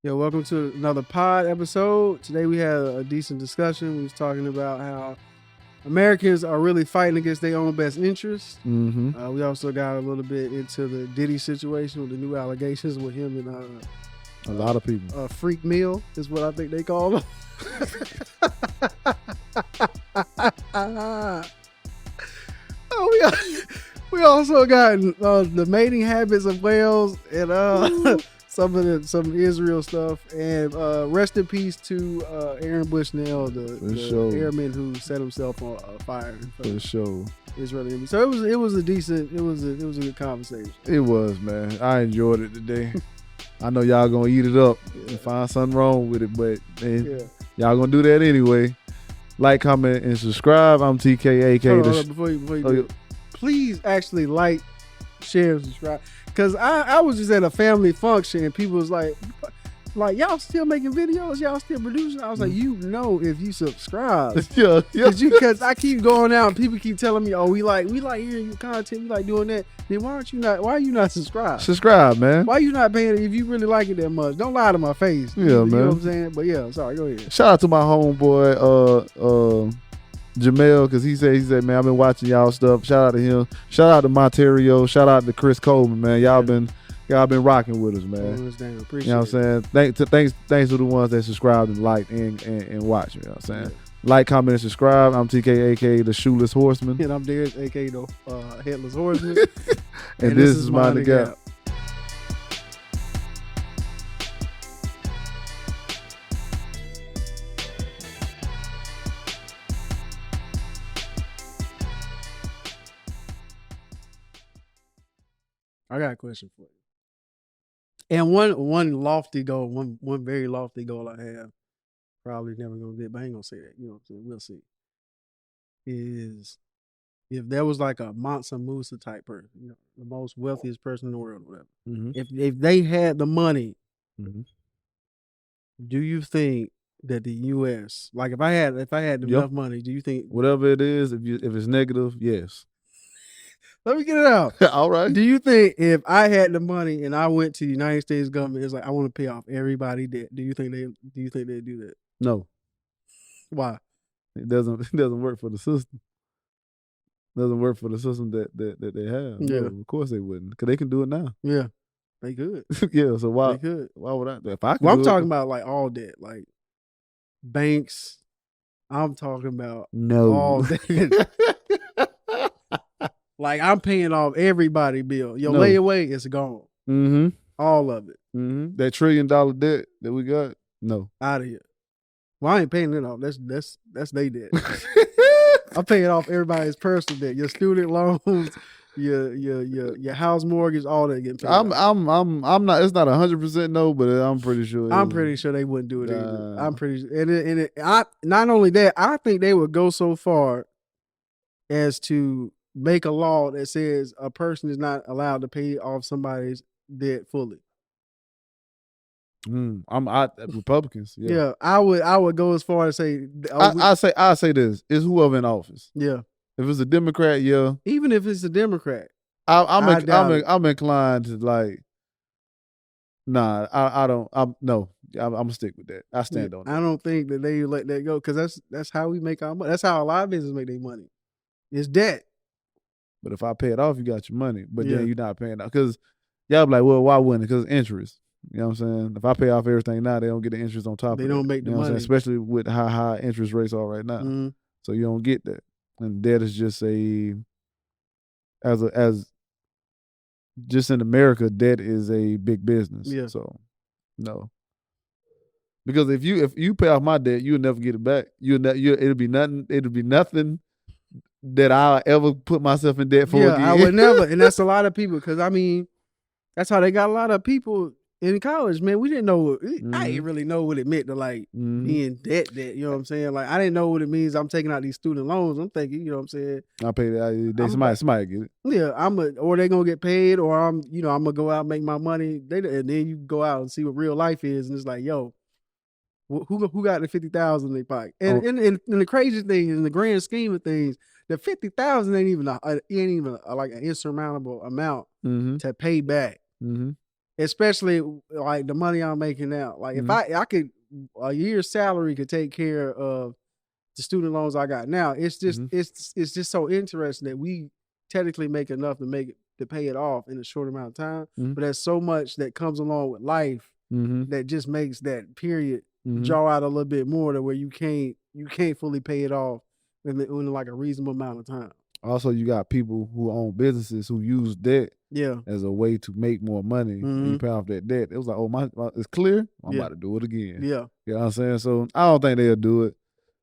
Yeah, welcome to another pod episode. Today we had a decent discussion. We was talking about how Americans are really fighting against their own best interests. Mm-hmm. We also got a little bit into the Diddy situation with the new allegations with him and a lot of people. Freek Mill is what I think they call him. We also got the mating habits of whales and some Israel stuff, and rest in peace to Aaron Bushnell, the airman who set himself on fire. For sure. Israeli. So it was a good conversation. It was, man. I enjoyed it today. I know y'all gonna eat it up and find something wrong with it, but man, y'all gonna do that anyway. Like, comment, and subscribe. I'm TKAK. Hold on, before you do it, please actually like, share, and subscribe. Cause I was just at a family function and people was like y'all still making videos, y'all still producing. I was like, if you subscribe, cause I keep going out and people keep telling me, oh, we like hearing your content, we like doing that. Then why are you not subscribed? Subscribe, man. Why you not paying if you really like it that much? Don't lie to my face. Yeah, you man. know what I'm saying? But yeah, sorry, go ahead. Shout out to my homeboy, Jamel, because he said, man, I've been watching y'all stuff. Shout out to him. Shout out to Monterio. Shout out to Chris Coleman, man. Y'all been rocking with us, man. Appreciate you know what I'm saying? Thanks to the ones that subscribed and liked and watch. You know what I'm saying? Yeah. Like, comment, and subscribe. I'm TKAK, the Shoeless Horseman. And I'm Derek, aka the Headless Horseman. and this is MINDTHEGAP. I got a question for you. And one lofty goal, one very lofty goal I have, probably never gonna get, but I ain't gonna say that. You know what I'm saying? We'll see. Is if there was like a Mansa Musa type person, you know, the most wealthiest person in the world, whatever. Mm-hmm. If they had the money, mm-hmm. do you think that the U.S. like if I had enough money, do you think whatever it is, if it's negative, yes. Let me get it out. All right. Do you think if I had the money and I went to the United States government, it's like I want to pay off everybody debt? Do you think they do that? No. Why? It doesn't work for the system. It doesn't work for the system that they have. Yeah. No, of course they wouldn't, because they can do it now. Yeah, they could. Yeah. So why? They could. Why would I? If I could, I'm talking about like all debt, like banks. I'm talking about all debt. Like, I'm paying off everybody bill. Your layaway is gone. Mm-hmm. All of it. Mm-hmm. That $1 trillion debt that we got, no. Out of here. Well, I ain't paying it off. That's their debt. I'm paying off everybody's personal debt. Your student loans, your house mortgage, all that getting paid off. I'm not. It's not 100% no, but I'm pretty sure. I'm pretty sure they wouldn't do it either. I'm pretty sure. And not only that, I think they would go so far as to make a law that says a person is not allowed to pay off somebody's debt fully. Republicans. Yeah, I would go as far as say. I say this: it's whoever in office. Yeah. If it's a Democrat, yeah. Even if it's a Democrat, I'm inclined to like. Nah, I don't. I'm gonna stick with that. I stand on it. I don't think that they let that go, because that's how we make our money. That's how a lot of businesses make their money. It's debt. But if I pay it off, you got your money. But then you're not paying it off. Because y'all be like, well, why wouldn't it? Because interest. You know what I'm saying? If I pay off everything now, they don't get the interest on top of it. They don't make the money. Especially with how high interest rates are right now. Mm-hmm. So you don't get that. And debt is just just in America, debt is a big business. Yeah. So, no. Because if you pay off my debt, you'll never get it back. It'll be nothing that I'll ever put myself in debt for again. I would never. And that's a lot of people, because I mean, that's how they got a lot of people in college, man. We didn't know. I didn't really know what it meant to like be in debt. You know what I'm saying? Like, I didn't know what it means. I'm taking out these student loans. I'm thinking, you know what I'm saying? I pay that. Somebody get it. Yeah, or they gonna get paid, or I'm gonna go out and make my money. And then you go out and see what real life is, and it's like, yo, who got the 50,000 in their pocket? And the crazy thing, in the grand scheme of things, the 50,000 ain't even like an insurmountable amount to pay back. Mm-hmm. especially like the money I'm making now. Like if I could, a year's salary could take care of the student loans I got now. It's just it's just so interesting that we technically make enough to pay it off in a short amount of time. But there's so much that comes along with life that just makes that period draw out a little bit more to where you can't fully pay it off in like a reasonable amount of time. Also, you got people who own businesses who use debt as a way to make more money. And you pay off that debt. It was like, oh, it's clear. I'm about to do it again. Yeah. You know what I'm saying? So I don't think they'll do it.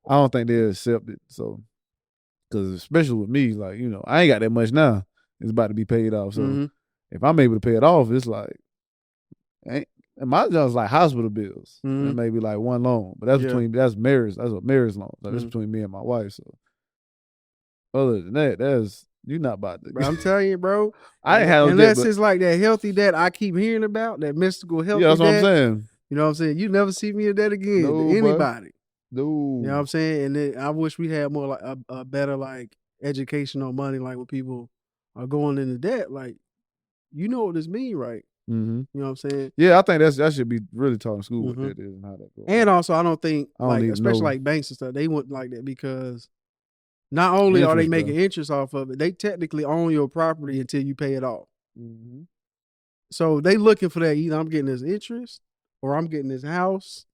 I don't think they'll accept it. So, because especially with me, like, you know, I ain't got that much now. It's about to be paid off. So if I'm able to pay it off, it's like, and my job's like hospital bills. And maybe like one loan. But that's marriage. That's a marriage loan. Like, that's between me and my wife. So other than that, you're not about to. Bro, I'm telling you, bro. I ain't had unless it's like that healthy debt I keep hearing about, that mystical healthy debt. Yeah, that's what I'm saying. You know what I'm saying? You never see me in that again. No, to anybody. No. You know what I'm saying? And then I wish we had more like a better like education on money, like when people are going into debt, like, you know what this mean, right? You know what I'm saying? Yeah, I think that should be really taught in school what that is and how that goes. And also, I don't think, like, especially like banks and stuff, they wouldn't like that because not only are they making interest off of it, they technically own your property until you pay it off. So they looking for that. Either I'm getting this interest or I'm getting this house.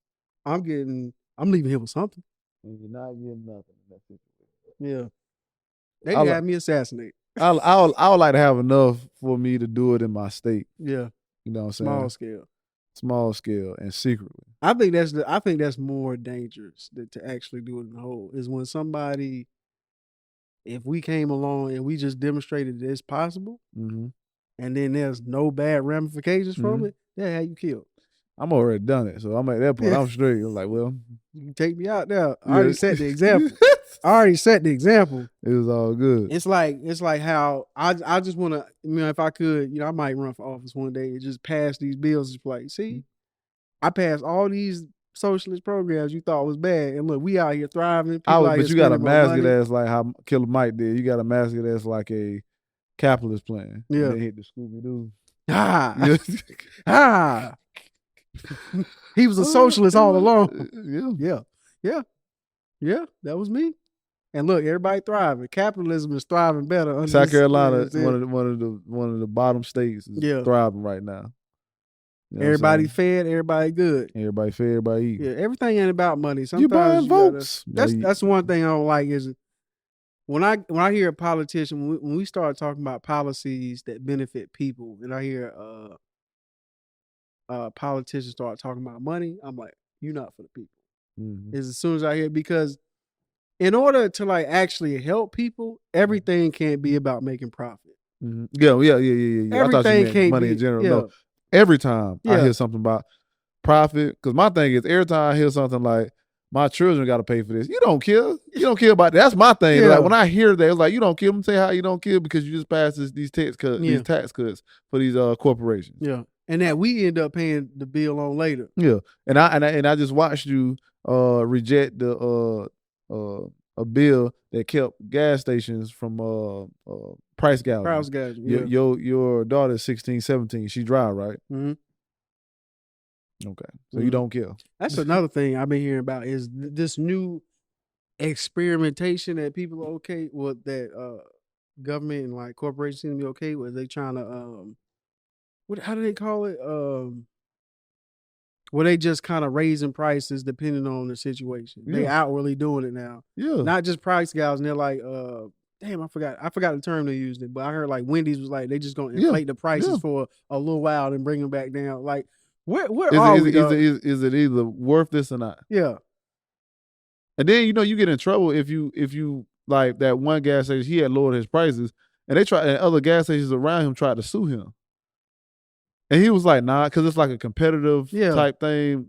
I'm leaving here with something. And you're not getting nothing. That's it. Yeah. They can have me assassinated. I would like to have enough for me to do it in my state. Yeah. You know what I'm saying? Small scale and secretly. I think that's more dangerous to actually do it in the whole is when somebody, if we came along and we just demonstrated that it's possible, and then there's no bad ramifications from it, that how you killed. I'm already done it, so I'm at that point. I'm straight. I'm like, well, you can take me out there. I already set the example. It was all good. It's like how I just want to. You know, if I could, you know, I might run for office one day and just pass these bills. It's like, see, I passed all these socialist programs you thought was bad, and look, we out here thriving. But you got to mask it as like how Killer Mike did. You got to mask it as like a capitalist plan. Yeah, they hit the Scooby Doo. He was a socialist all along. Yeah. That was me. And look, everybody thriving. Capitalism is thriving better. South Carolina, one of the bottom states, is thriving right now. You know everybody fed, everybody good. Everybody fed, everybody eat. Yeah, everything ain't about money. Sometimes you buying votes. That's one thing I don't like is when I hear a politician, when we start talking about policies that benefit people, and I hear politicians start talking about money, I'm like, you're not for the people. Is as soon as I hear, because in order to like actually help people, everything can't be about making profit. Yeah. Everything I thought you meant can't money be, in general. No, every time I hear something about profit, because my thing is every time I hear something like my children got to pay for this, you don't care. You don't care about that. That's my thing. Like when I hear that, it's like you don't care. I'm saying how you don't care because you just passed these tax cuts for these corporations. Yeah. And that we end up paying the bill on later. Yeah, and I just watched you reject a bill that kept gas stations from price gouging. Price gouging. Yeah. Your daughter's 16, 17. She drive, right? Okay, so you don't care. That's another thing I've been hearing about is this new experimentation that people are okay with, that government and like corporations seem to be okay with. They trying to how do they call it? Where they just kind of raising prices depending on the situation. They outwardly doing it now. Yeah. Not just price gouging. They're like, damn, I forgot the term they used it, but I heard like Wendy's was like, they just gonna inflate the prices for a little while and bring them back down. Like, where is it either worth this or not? Yeah. And then you get in trouble if you like that one gas station, he had lowered his prices, and other gas stations around him tried to sue him. And he was like, nah, because it's like a competitive type thing.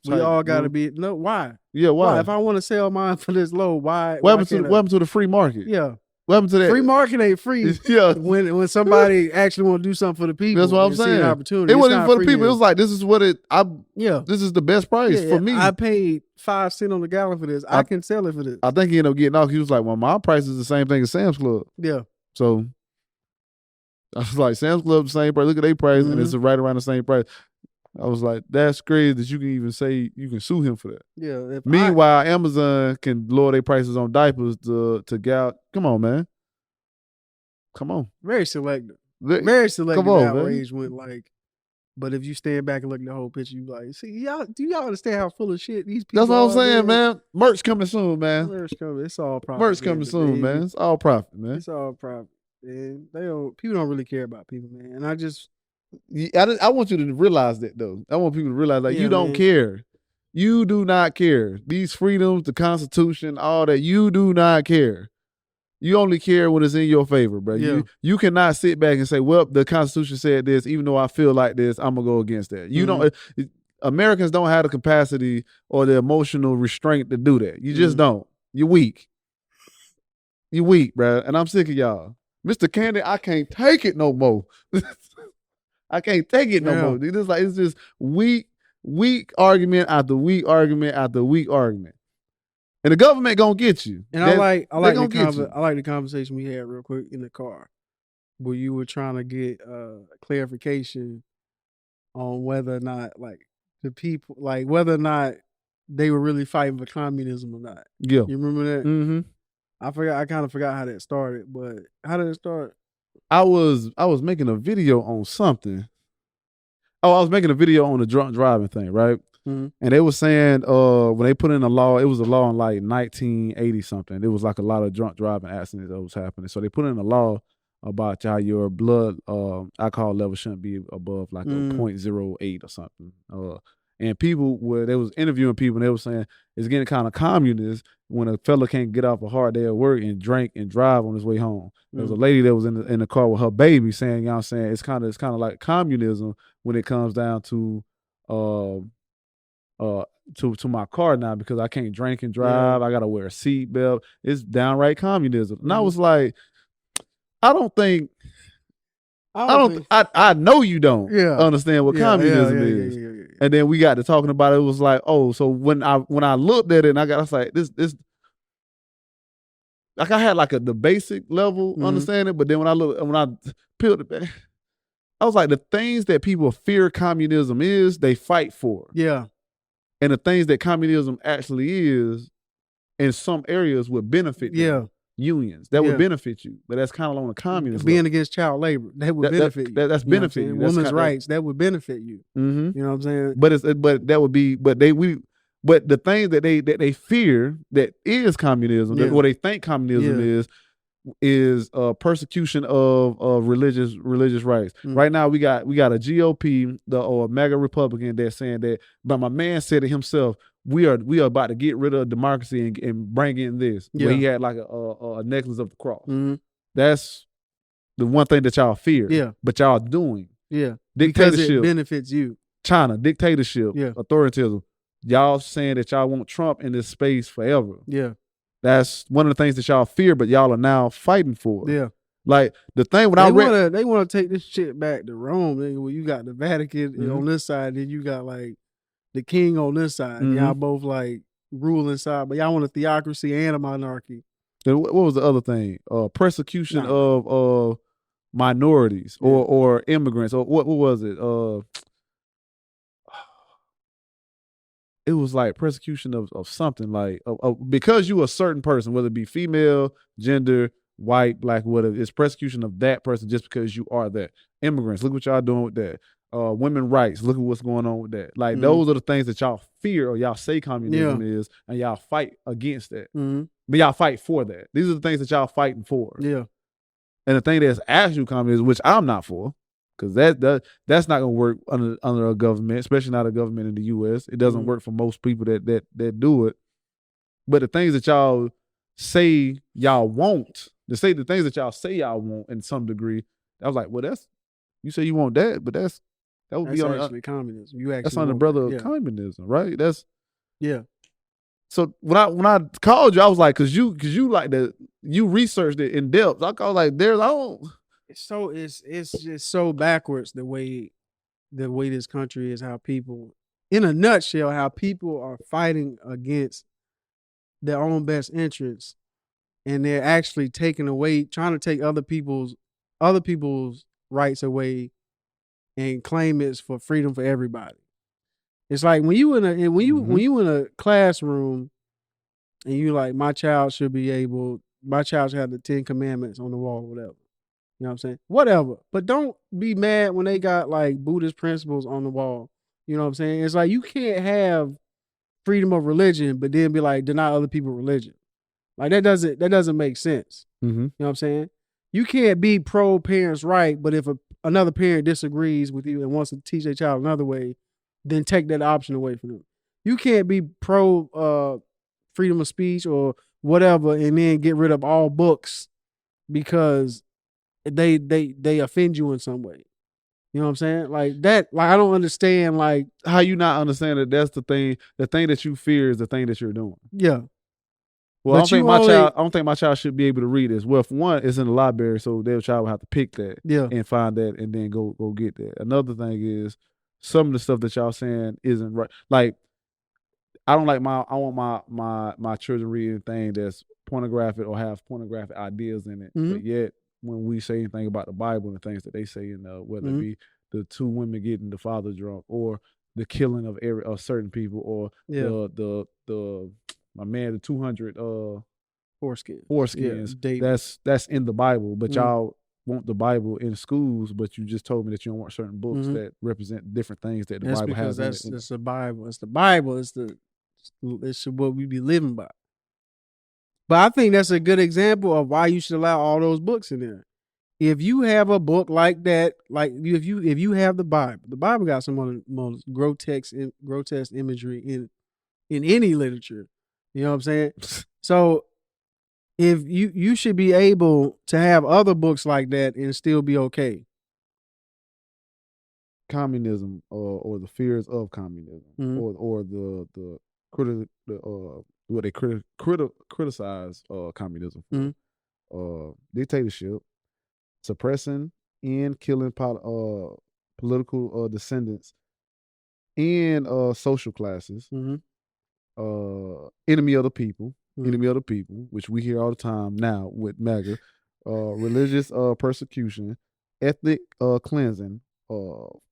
We all got to be, no, why? Yeah, why? If I want to sell mine for this low, why? What happened to the free market? Yeah. What happened to that? Free market ain't free. Yeah. When somebody actually want to do something for the people. That's what I'm saying. Opportunity. It wasn't for the people. It was like, this is this is the best price for me. I paid 5 cents on the gallon for this. I can sell it for this. I think he ended up getting off. He was like, well, my price is the same thing as Sam's Club. Yeah. So I was like, Sam's Club the same price. Look at their price, and it's right around the same price. I was like, that's crazy that you can even say you can sue him for that. Yeah. Meanwhile, Amazon can lower their prices on diapers to Gal. Come on, man. Come on. Very selective. Very selective Come on, outrage man. went like. But if you stand back and look at the whole picture, you like, see, do y'all understand how full of shit these people That's what I'm are, saying, man. Merch coming soon, man. Merch coming. It's all profit. Merch coming soon, man. It's all profit, man. It's all profit. And people don't really care about people, man. And I want you to realize that, though. I want people to realize that you don't care. You do not care. These freedoms, the Constitution, all that, you do not care. You only care when it's in your favor, bro. Yeah. You cannot sit back and say, well, the Constitution said this, even though I feel like this, I'm going to go against that. You don't. Americans don't have the capacity or the emotional restraint to do that. You just don't. You're weak. You're weak, bro. And I'm sick of y'all. Mr. Candy, I can't take it no more. I can't take it no more. It's just weak argument after weak argument after weak argument. And the government gonna get you. And I like the conversation we had real quick in the car, where you were trying to get clarification on whether or not like the people, like whether or not they were really fighting for communism or not. Yeah, you remember that? Mm-hmm. I kind of forgot how that started, but how did it start? I was making a video on something. Oh, I was making a video on the drunk driving thing, right? And they were saying when they put in a law, it was a law in like 1980 something. It was like a lot of drunk driving accidents that was happening. So they put in a law about how your blood alcohol level shouldn't be above like a 0.08 or something. And people they was interviewing people and they were saying it's getting kind of communist when a fella can't get off a hard day at work and drink and drive on his way home. There was a lady that was in the car with her baby saying, you know what I'm saying, it's kind of like communism when it comes down to my car now because I can't drink and drive. I gotta wear a seatbelt. It's downright communism. And I was like, I know you don't understand what communism is. And then we got to talking about it. It was like, oh, so when I looked at it and I was like, this like I had like the basic level understanding, but then when I peeled it back, I was like, the things that people fear communism is, they fight for. Yeah. And the things that communism actually is, in some areas, would benefit them. Unions that would benefit you, but that's kind of on the communist being level. Against child labor that would benefit you. That's benefit you. Women's rights that would benefit you. You know what I'm saying? But that would be but the thing that they fear that is communism, that what they think communism is persecution of religious rights. Right now we got a GOP, or MAGA Republican that's saying that, but my man said it himself, we are about to get rid of democracy and bring in this. Where he had like a necklace of the cross. That's the one thing that y'all fear. Yeah. But y'all doing. Yeah. Dictatorship. Because it benefits you. China, dictatorship, authoritism. Y'all saying that y'all want Trump in this space forever. Yeah. That's one of the things that y'all fear, but y'all are now fighting for. Yeah. Like the thing when they want to take this shit back to Rome. Where you got the Vatican on this side, then you got like the king on this side. Y'all both like rule inside, but y'all want a theocracy and a monarchy. And what was the other thing? Persecution of minorities or immigrants, or what was it? It was like persecution of something, like because you a certain person, whether it be female, gender, white, black, whatever. It's persecution of that person just because you are that. Immigrants, look what y'all doing with that. Women rights, look at what's going on with that. Like those are the things that y'all fear or y'all say communism is, and y'all fight against that. But y'all fight for that. These are the things that y'all fighting for. Yeah. And the thing that's actual communism, which I'm not for, because that's not gonna work under a government, especially not a government in the U.S. It doesn't work for most people that do it. But the things that y'all say y'all want, the things that y'all say y'all want in some degree, I was like, well, you say you want that, but that would be actually communism. That's on the brother of communism, right? So when I called you, I was like, cause you like you researched it in depth. I was like, it's just so backwards the way this country is, how people, in a nutshell, how people are fighting against their own best interests, and they're actually taking away, trying to take other people's rights away and claim it's for freedom for everybody. It's like when you in a classroom and you like, my child should have the 10 commandments on the wall, whatever. You know what I'm saying? Whatever. But don't be mad when they got like Buddhist principles on the wall. You know what I'm saying? It's like you can't have freedom of religion, but then be like, deny other people religion. Like that doesn't make sense. Mm-hmm. You know what I'm saying? You can't be pro parents' right, but if another parent disagrees with you and wants to teach their child another way, then take that option away from them. You can't be pro freedom of speech or whatever and then get rid of all books because they offend you in some way. You know what I'm saying? Like that, like I don't understand like How you not understand that that's the thing that you fear is the thing that you're doing. Yeah. Well, I don't think my child should be able to read this. Well, for one, it's in the library, so their child will have to pick that and find that and then go get that. Another thing is some of the stuff that y'all saying isn't right. Like, I want my children reading thing that's pornographic or have pornographic ideas in it. Mm-hmm. But yet when we say anything about the Bible and the things that they say in whether it be the two women getting the father drunk or the killing of certain people or the my man, the 200 foreskins. That's in the Bible, but y'all want the Bible in schools, but you just told me that you don't want certain books that represent different things that the Bible has. That's the Bible. It's the Bible. It's what we be living by. But I think that's a good example of why you should allow all those books in there. If you have a book like that, like if you have the Bible got some of the most grotesque imagery in any literature. You know what I'm saying? So if you should be able to have other books like that and still be okay. Communism or the fears of communism or the what they criticize communism for. Dictatorship, suppressing and killing political descendants and social classes. Enemy of the people, which we hear all the time now with MAGA, religious persecution, ethnic cleansing,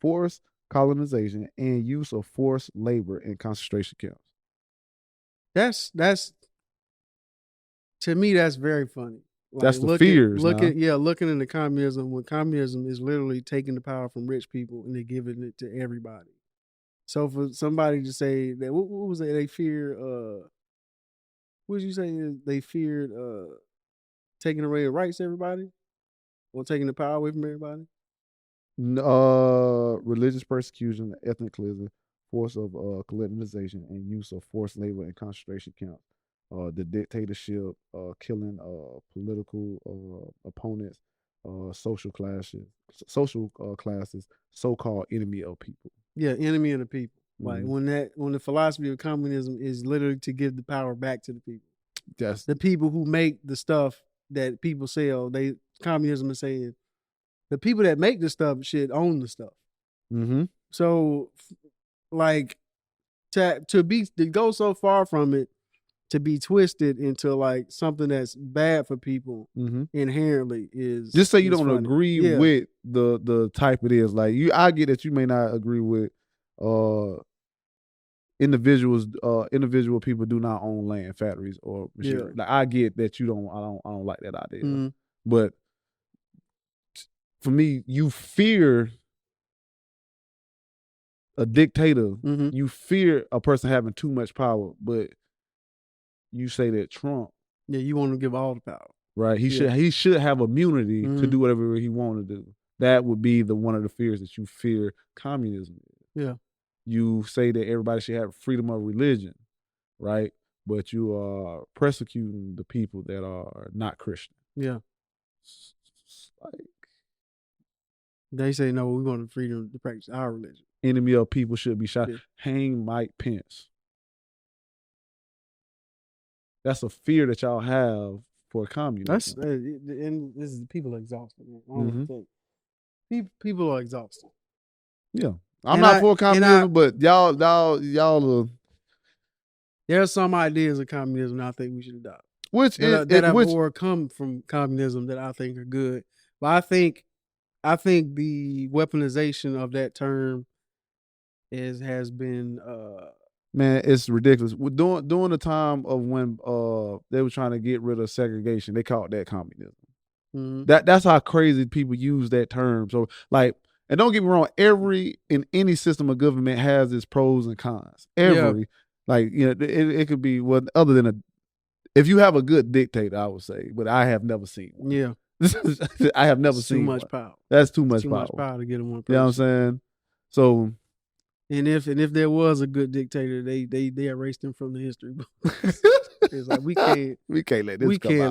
forced colonization, and use of forced labor in concentration camps. That's to me, that's very funny. Like that's the fears. Looking into communism, when communism is literally taking the power from rich people and they're giving it to everybody. So for somebody to say that, what was it? They feared, what did you say? They feared taking away the rights to everybody? Or taking the power away from everybody? Religious persecution, ethnic cleansing, force of colonization, and use of forced labor in concentration camps. The dictatorship, killing political opponents, social classes, so-called enemy of people. Yeah, enemy of the people. Like when the philosophy of communism is literally to give the power back to the people. That's the people who make the stuff that people sell. Communism is saying the people that make the stuff should own the stuff. So, like to go so far from it, to be twisted into like something that's bad for people inherently is just say you don't funny. Agree with the type it is. Like I get that you may not agree with individual people do not own land, factories, or machinery. Like I get that you don't. I don't like that idea. But for me, you fear a dictator. You fear a person having too much power, but you say that Trump, you want to give all the power, right? He should have immunity to do whatever he want to do. That would be one of the fears that you fear communism is. Yeah, you say that everybody should have freedom of religion, right? But you are persecuting the people that are not Christian. Yeah, like they say no, we want the freedom to practice our religion. Enemy of people should be shot. Hang Mike Pence. That's a fear that y'all have for communism. And this is people are exhausted. People are exhausted. Yeah, I'm not for communism, but y'all. There are some ideas of communism that I think we should adopt, which have overcome from communism that I think are good. But I think I think the weaponization of that term has been Man, it's ridiculous. During the time of when they were trying to get rid of segregation, they called that communism. mhm. That's how crazy people use that term. So like, and don't get me wrong, in any system of government has its pros and cons. Like, you know, it could be other than if you have a good dictator, I would say, but I have never seen one. Yeah. I have never seen too much one. power. That's too much Too power. much power to get in one person. You know what I'm saying? So, and if there was a good dictator, they erased him from the history book. It's like we can't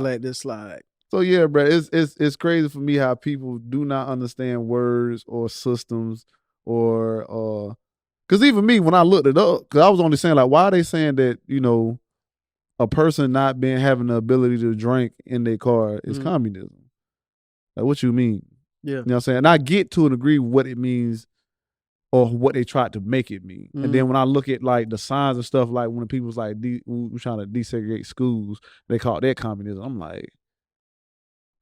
let this slide. So yeah, bro, it's crazy for me how people do not understand words or systems or because even me when I looked it up, because I was only saying like, why are they saying that, you know, a person not having the ability to drink in their car is communism? Like, what you mean? Yeah, you know what I'm saying. And I get to a degree what it means or what they tried to make it mean. And then when I look at like the signs and stuff, like when people's like we're trying to desegregate schools, they call that communism. I'm like,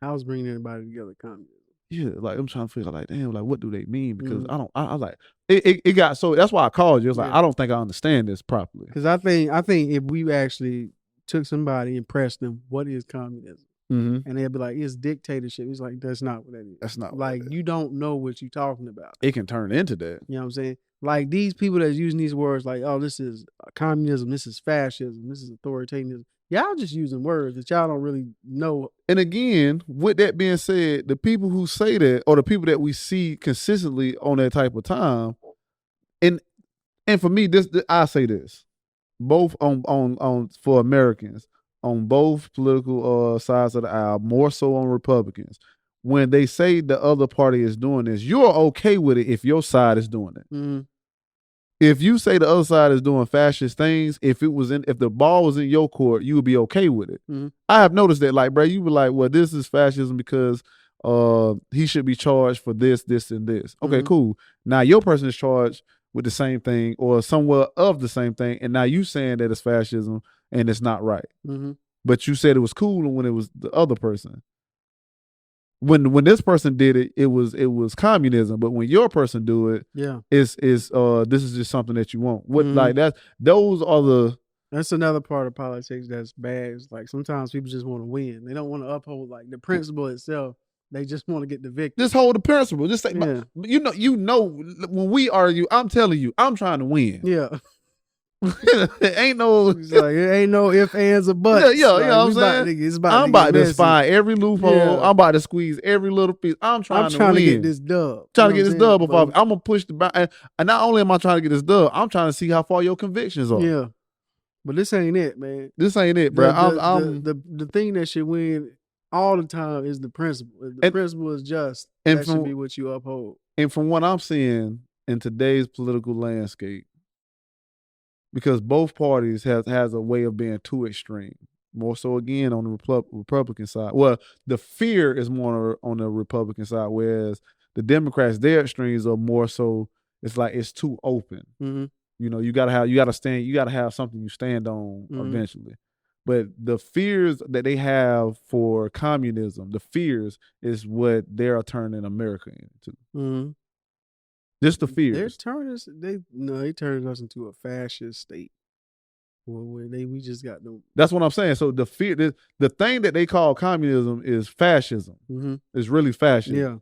I was bringing everybody together, communism. Yeah, like I'm trying to figure out, like, damn, like what do they mean? Because I was like, it got so that's why I called you. It's like I don't think I understand this properly. Because I think if we actually took somebody and pressed them, what is communism? And they'll be like, it's dictatorship. It's like, that's not what that is. That's not like you don't know what you're talking about. It can turn into that. You know what I'm saying? Like these people that's using these words, like, oh, this is communism, this is fascism, this is authoritarianism. Y'all just using words that y'all don't really know. And again, with that being said, the people who say that, or the people that we see consistently on that type of time, and for me, this I say this, both on for Americans, on both political sides of the aisle, more so on Republicans, when they say the other party is doing this, you're okay with it if your side is doing it. If you say the other side is doing fascist things, if the ball was in your court, you would be okay with it. I have noticed that, like, bro, you be like, well, this is fascism because he should be charged for this, this, and this. Okay, cool. Now your person is charged with the same thing or somewhat of the same thing, and now you saying that it's fascism and it's not right. But you said it was cool when it was the other person. When this person did it, it was communism. But when your person do it, this is just something that you want. What like that? Those are the. That's another part of politics that's bad. It's like sometimes people just want to win. They don't want to uphold like the principle itself. They just want to get the victory. Just hold the principle. Just say, you know, when we argue, I'm telling you, I'm trying to win. Yeah. It ain't no it ain't no ifs, ands, or buts. You know what I'm saying? I'm about to find every loophole. I'm about to squeeze every little piece. I'm trying to win. Get this dub. Trying to get this dub before I'm gonna push the back. And not only am I trying to get this dub, I'm trying to see how far your convictions are. Yeah. But this ain't it, man. This ain't it, bro. The thing that should win all the time is the principle. If the principle is just, that should be what you uphold. And from what I'm seeing in today's political landscape, because both parties has a way of being too extreme. More so again on the Republican side. Well, the fear is more on the Republican side, whereas the Democrats, their extremes are more so. It's like it's too open. You know, you gotta have something you stand on eventually. But the fears that they have for communism, the fears is what they're turning America into. Just the fears. They turned us into a fascist state. Well, we just got no. That's what I'm saying. So the fear, the thing that they call communism is fascism. It's really fascism. Yeah.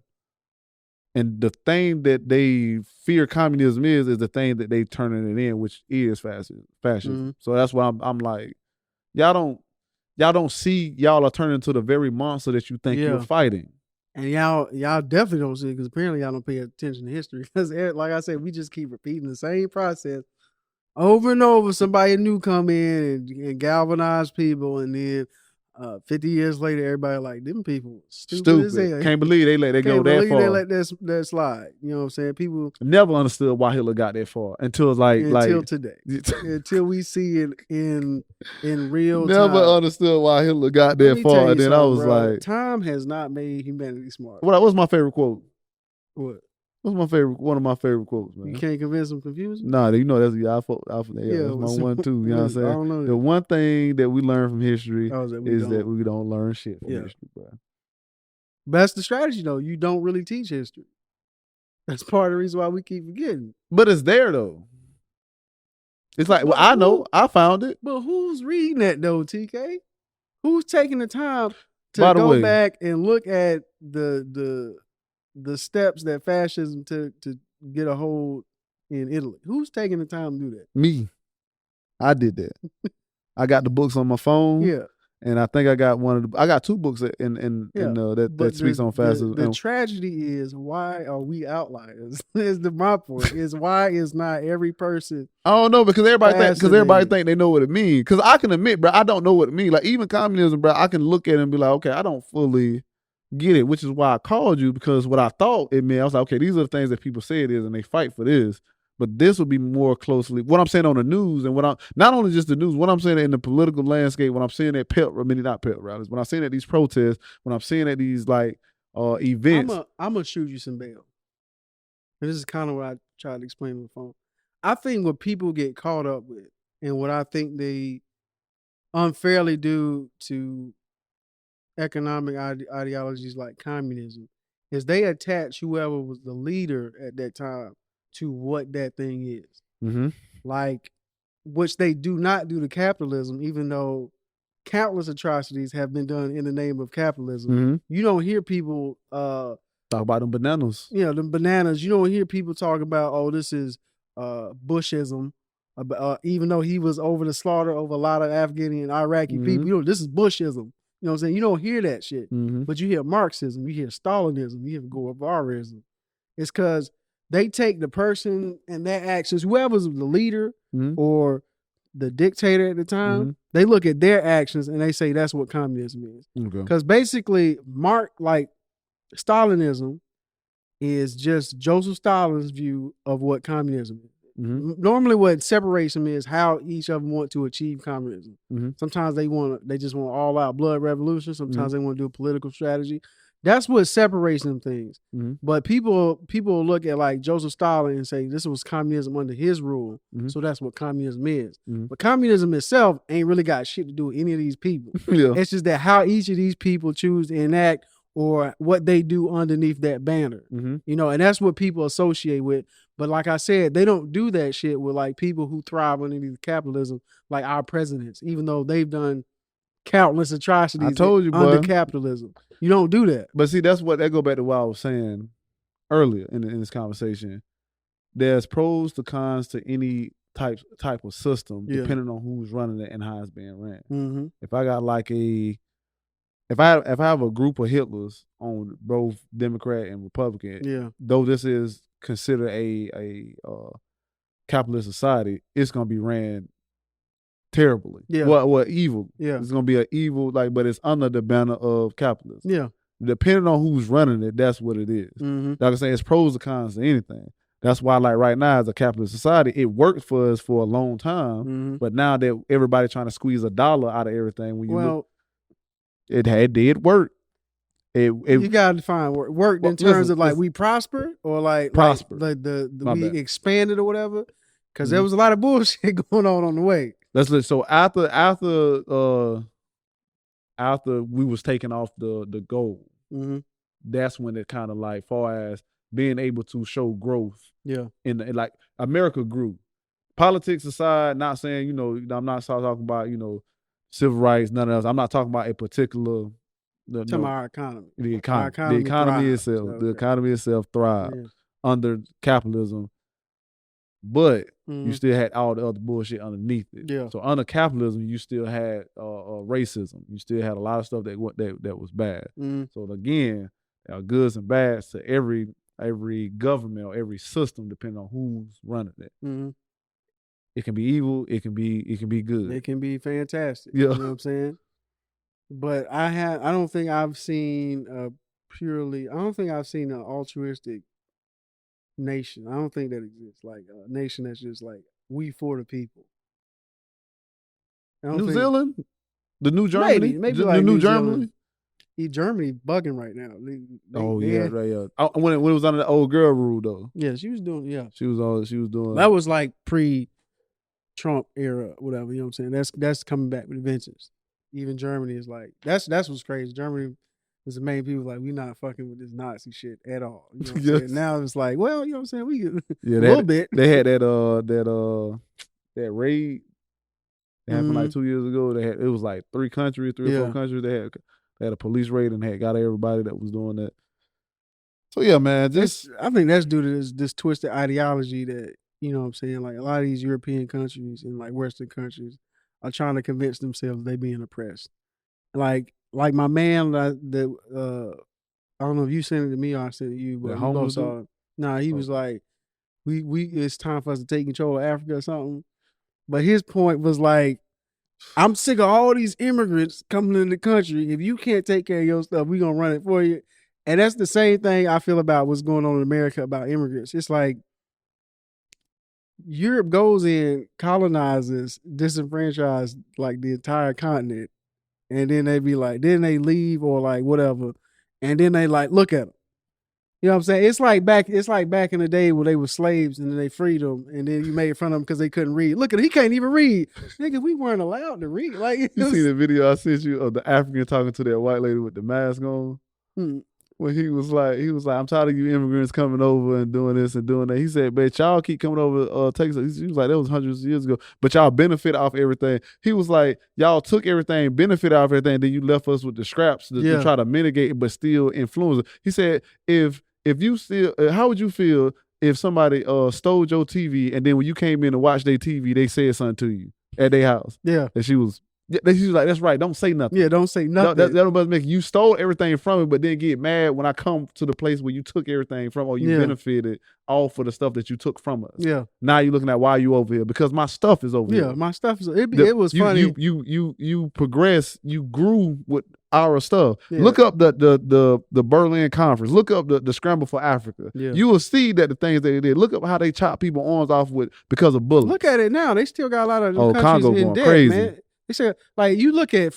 And the thing that they fear communism is the thing that they turning it in, which is fascism. So that's why I'm like, y'all don't see y'all are turning into the very monster that you think you're fighting. And y'all definitely don't see it because apparently y'all don't pay attention to history. Because like I said, we just keep repeating the same process over and over. Somebody new come in and galvanize people, and then 50 years later, everybody like, them people stupid as hell. Can't believe they let that go that far. They let that slide. You know what I'm saying? People never understood why Hitler got that far until today. Until we see it in real time. Never understood why Hitler got that far. And then I was like, time has not made humanity smart. What's my favorite quote? What? What's my favorite? One of my favorite quotes, man. You can't convince them, confuse them? Nah, you know that's that's my one too. You know what I'm saying? I don't know. The one thing that we learn from history is that we don't learn shit from history, bro. That's the strategy, though. You don't really teach history. That's part of the reason why we keep forgetting. But it's there though. It's like, well, I know, I found it. But who's reading that though, TK? Who's taking the time to By the go way, back and look at the steps that fascism took to get a hold in Italy? Who's taking the time to do that? Me. I did that. I got the books on my phone. Yeah. And I think I got I got 2 books that speaks on fascism. The tragedy is, why are we outliers? Is my point. Is why is not every person? I don't know, because everybody think they know what it means. Because I can admit, bro, I don't know what it means. Like even communism, bro, I can look at it and be like, okay, I don't fully get it, which is why I called you, because what I thought it meant, I was like, okay, these are the things that people say it is, and they fight for this. But this would be more closely what I'm saying on the news, and what I'm not only just the news, what I'm saying in the political landscape, when I'm seeing at not pep rallies, when I'm seeing at these protests, when I'm seeing at these like events. I'm gonna shoot you some bail. And this is kind of what I tried to explain on the phone. I think what people get caught up with, and what I think they unfairly do to economic ideologies like communism, is they attach whoever was the leader at that time to what that thing is. Mm-hmm. Like, which they do not do to capitalism, even though countless atrocities have been done in the name of capitalism. Mm-hmm. You don't hear people talk about them bananas. You know, them bananas. You don't hear people talk about, oh, this is Bushism, even though he was over the slaughter of a lot of Afghan and Iraqi people. You know, this is Bushism. You know what I'm saying? You don't hear that shit. But you hear Marxism, you hear Stalinism, you hear Guevarism. It's because they take the person and their actions, whoever's the leader or the dictator at the time, they look at their actions and they say that's what communism is. Because basically, Stalinism is just Joseph Stalin's view of what communism is. Normally what separates them is how each of them want to achieve communism. Sometimes they just want all out blood revolution. Sometimes they want to do a political strategy. That's what separates them things. But people look at like Joseph Stalin and say this was communism under his rule. So that's what communism is. But communism itself ain't really got shit to do with any of these people. It's just that how each of these people choose to enact or what they do underneath that banner. You know, and that's what people associate with. But like I said, they don't do that shit with like people who thrive underneath capitalism, like our presidents, even though they've done countless atrocities under capitalism. You don't do that. But see, that go back to what I was saying earlier in this conversation. There's pros to cons to any type of system, depending on who's running it and how it's being ran. If I got like if I have a group of Hitlers on both Democrat and Republican, though this is considered a capitalist society, it's gonna be ran terribly. What evil? It's gonna be an evil, but it's under the banner of capitalism. Depending on who's running it, that's what it is. Like I say, it's pros and cons to anything. That's why, like right now, as a capitalist society, it worked for us for a long time. But now that everybody trying to squeeze $1 out of everything, when you look, it did work. You gotta define work. Worked in terms of like we prosper or prosper, like we expanded or whatever. Because there was a lot of bullshit going on the way. So after we was taking off the gold, that's when it kind of like far as being able to show growth. In like America grew. Politics aside, not saying, I'm not talking about, civil rights, none of that. I'm not talking about a particular our economy. The economy itself thrived under capitalism. But you still had all the other bullshit underneath it. So under capitalism, you still had racism. You still had a lot of stuff that was bad. So again, there are goods and bads to every government or every system, depending on who's running it. It can be evil. It can be good. It can be fantastic. You know what I'm saying? But I don't think I've seen an altruistic nation. I don't think that exists. Like a nation that's just like we for the people. New Zealand, the new Germany, maybe the like new Germany. Germany bugging right now. Right. When it was under the old girl rule though. Yeah, she was doing. Yeah, she was doing. That was like pre-Trump era, whatever. You know what I'm saying? That's coming back with a vengeance. Even Germany is like that's what's crazy. Germany was the main people like, we not fucking with this Nazi shit at all. You know what I'm Yes. saying? Now it's like, well, you know what I'm saying? We get Yeah, a little bit. They had that raid that happened like 2 years ago. It was like 3 or 4 countries. They had a police raid and had got everybody that was doing that. So yeah, man, I think that's due to this twisted ideology that, you know what I'm saying, like a lot of these European countries and like Western countries are trying to convince themselves they being oppressed. Like my man I don't know if you sent it to me or I sent it to you, but we both saw it. Nah, he was like, we it's time for us to take control of Africa or something. But his point was like, I'm sick of all these immigrants coming in the country. If you can't take care of your stuff, we gonna run it for you. And that's the same thing I feel about what's going on in America about immigrants. It's like Europe goes in, colonizes, disenfranchise like the entire continent, and then they be like, then they leave or like whatever, and then they like look at them. You know what I'm saying? It's like back in the day where they were slaves and then they freed them, and then you made fun of them because they couldn't read. Look at him, he can't even read. Nigga, we weren't allowed to read. Like you see the video I sent you of the African talking to that white lady with the mask on? When he was like, I'm tired of you immigrants coming over and doing this and doing that. He said, "But y'all keep coming over, take." He was like, that was hundreds of years ago, but y'all benefit off everything. He was like, y'all took everything, benefit off everything, then you left us with the scraps to try to mitigate, but still influence it. He said, if you still, how would you feel if somebody stole your TV and then when you came in to watch their TV, they said something to you at their house? Yeah, and she was like, that's right. Don't say nothing. Yeah, don't say nothing. That must make you stole everything from me, but then get mad when I come to the place where you took everything from, or you benefited all for the stuff that you took from us. Yeah. Now you're looking at why you over here because my stuff is over here. Yeah, my stuff is. It was funny. You progress. You grew with our stuff. Yeah. Look up the Berlin Conference. Look up the Scramble for Africa. Yeah. You will see that the things they did. Look up how they chop people arms off with because of bullets. Look at it now. They still got a lot of countries Congo in going debt, crazy. Man. They said, like, if you look at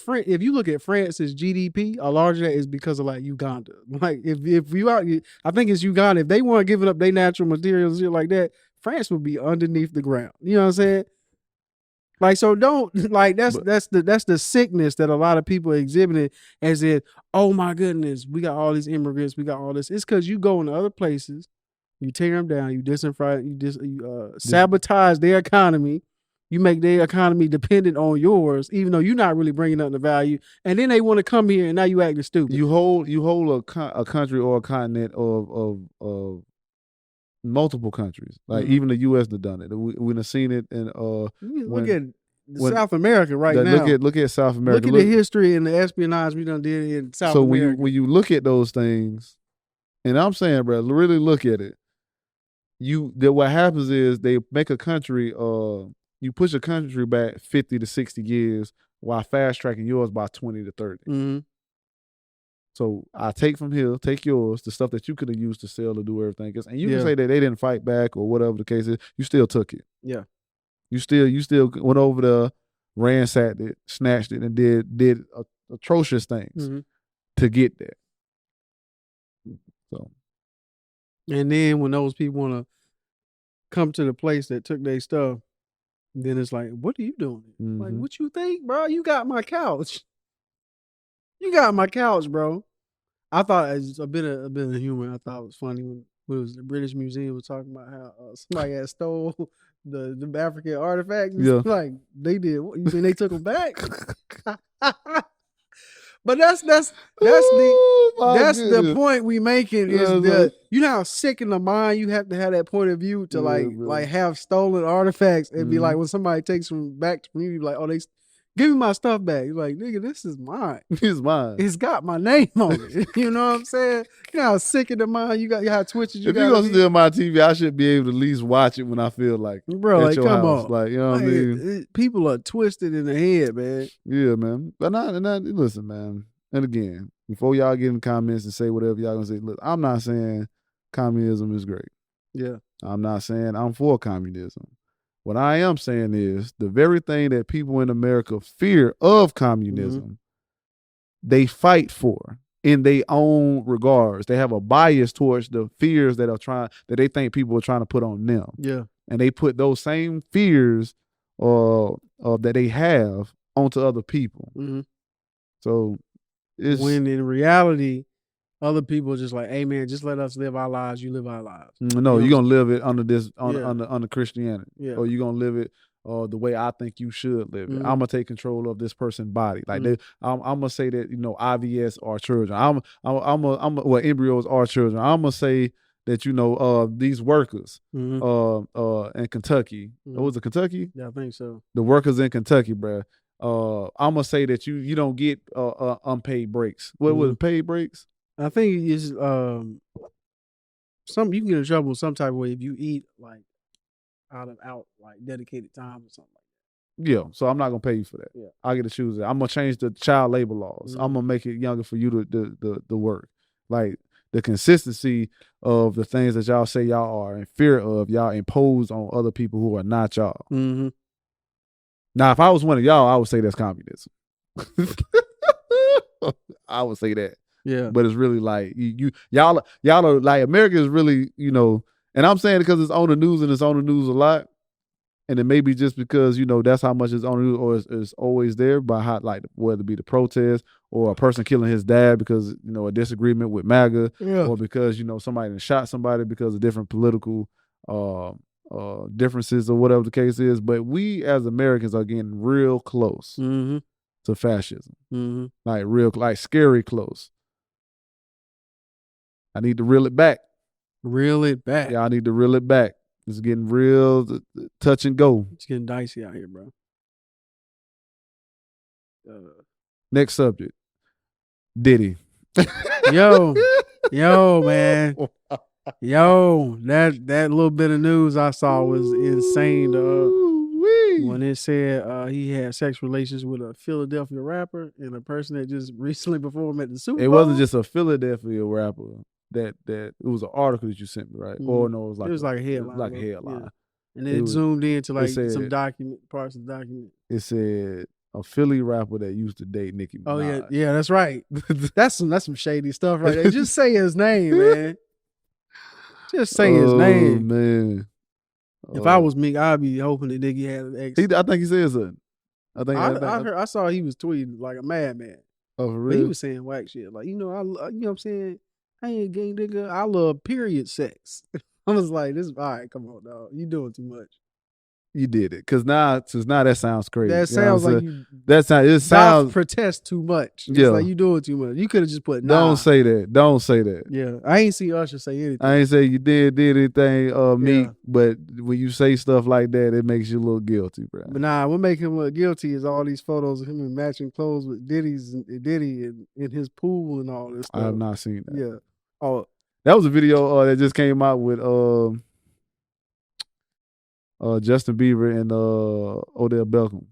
France's GDP, a large of that is because of like Uganda. Like if you out, I think it's Uganda. If they weren't giving up their natural materials and shit like that, France would be underneath the ground. You know what I'm saying? Like, so don't like that's the sickness that a lot of people are exhibiting as if, oh my goodness, we got all these immigrants, we got all this. It's because you go into other places, you tear them down, you sabotage their economy. You make their economy dependent on yours, even though you're not really bringing up the value. And then they want to come here, and now you acting stupid. You hold a country or a continent of multiple countries. Like even the U.S. have done it. We done seen it. And look at South America now. Look at South America. Look at the history and the espionage we done did in South America. So when you look at those things, and I'm saying, bro, really look at it. What happens is they make a country. You push a country back 50 to 60 years while fast tracking yours by 20 to 30. Mm-hmm. So I take from here, take yours, the stuff that you could have used to sell or do everything else. And you can say that they didn't fight back or whatever the case is. You still took it. Yeah. You still went over there, ransacked it, snatched it, and did atrocious things to get there. So. And then when those people want to come to the place that took their stuff, then it's like, what are you doing? Mm-hmm. Like, what you think, bro? You got my couch. You got my couch, bro. I thought it's a bit of humor. I thought it was funny when it was the British Museum was talking about how somebody had stole the African artifacts. Yeah. Like they did. You mean they took them back? But that's the point we making is you know how sick in the mind you have to have that point of view to like have stolen artifacts and be like when somebody takes them back from you, like, oh, they give me my stuff back. You're like, nigga, this is mine. It's mine. It's got my name on it. You know what I'm saying? You know how sick in the mind you got, how twitches you got. If you're gonna steal my TV, I should be able to at least watch it when I feel like it. Bro, like, come house. On. Like, you know what I mean? People are twisted in the head, man. Yeah, man. But listen, man. And again, before y'all get in comments and say whatever y'all gonna say, look, I'm not saying communism is great. Yeah. I'm not saying I'm for communism. What I am saying is the very thing that people in America fear of communism, they fight for in their own regards. They have a bias towards the fears that they think people are trying to put on them. Yeah. And they put those same fears that they have onto other people. Mm-hmm. So when in reality, other people are just like, hey man, just let us live our lives. You live our lives. No, you're gonna live it under this Yeah. under Christianity, Yeah. or you're gonna live it the way I think you should live it. Mhm. I'm gonna take control of this person's body. Like Mhm. I'm gonna say that IVS are children. I'm well, embryos are children. I'm gonna say that these workers Mhm. in Kentucky. Mhm. Was it Kentucky? Yeah, I think so. The workers in Kentucky, bruh. I'm gonna say that you don't get unpaid breaks. What was it, paid breaks? I think it's you can get in trouble some type of way if you eat like out like dedicated time or something like Yeah, so I'm not gonna pay you for that. Yeah. I get to choose it. I'm gonna change the child labor laws. I'm gonna make it younger for you to work. Like the consistency of the things that y'all say y'all are in fear of, y'all impose on other people who are not y'all. Mm-hmm. Now, if I was one of y'all, I would say that's communism. I would say that. Yeah. But it's really like y'all are like, America is really, and I'm saying it because it's on the news and it's on the news a lot. And it may be just because, that's how much it's on the news, or it's always there by how, like, whether it be the protest or a person killing his dad because, a disagreement with MAGA, or because, somebody shot somebody because of different political differences or whatever the case is. But we as Americans are getting real close to fascism. Like scary close. I need to reel it back. Reel it back. Yeah, I need to reel it back. It's getting real touch and go. It's getting dicey out here, bro. Next subject. Diddy. Yo, man. Yo, that little bit of news I saw was insane, dog. When it said he had sex relations with a Philadelphia rapper and a person that just recently performed at the Super Bowl. It wasn't just a Philadelphia rapper. That it was an article that you sent me, right? Or no, it was like a headline. Like a headline. Yeah. And then it zoomed into like some parts of the document. It said a Philly rapper that used to date Nicki Minaj. Oh yeah, that's right. that's some shady stuff right there. Just say his name, man. Just say his name, man. If I was Meek, I'd be hoping that Nicki had an ex. I think he said something. I saw he was tweeting like a madman. Oh, for real? But he was saying whack shit. Like, you know what I'm saying? I ain't a gay nigga. I love period sex. I was like, all right, come on, dog. You doing too much. You did it. Cause now that sounds crazy. That sounds like you it sounds protest too much. It's like you doing too much. You could have just put nah. Don't say that. Yeah. I ain't see Usher say anything. I ain't say you did anything, Meek, but when you say stuff like that, it makes you a little guilty, bro. But nah, what make him look guilty is all these photos of him in matching clothes with Diddy in his pool and all this stuff. I have not seen that. Yeah. Oh, that was a video that just came out with Justin Bieber and Odell Beckham.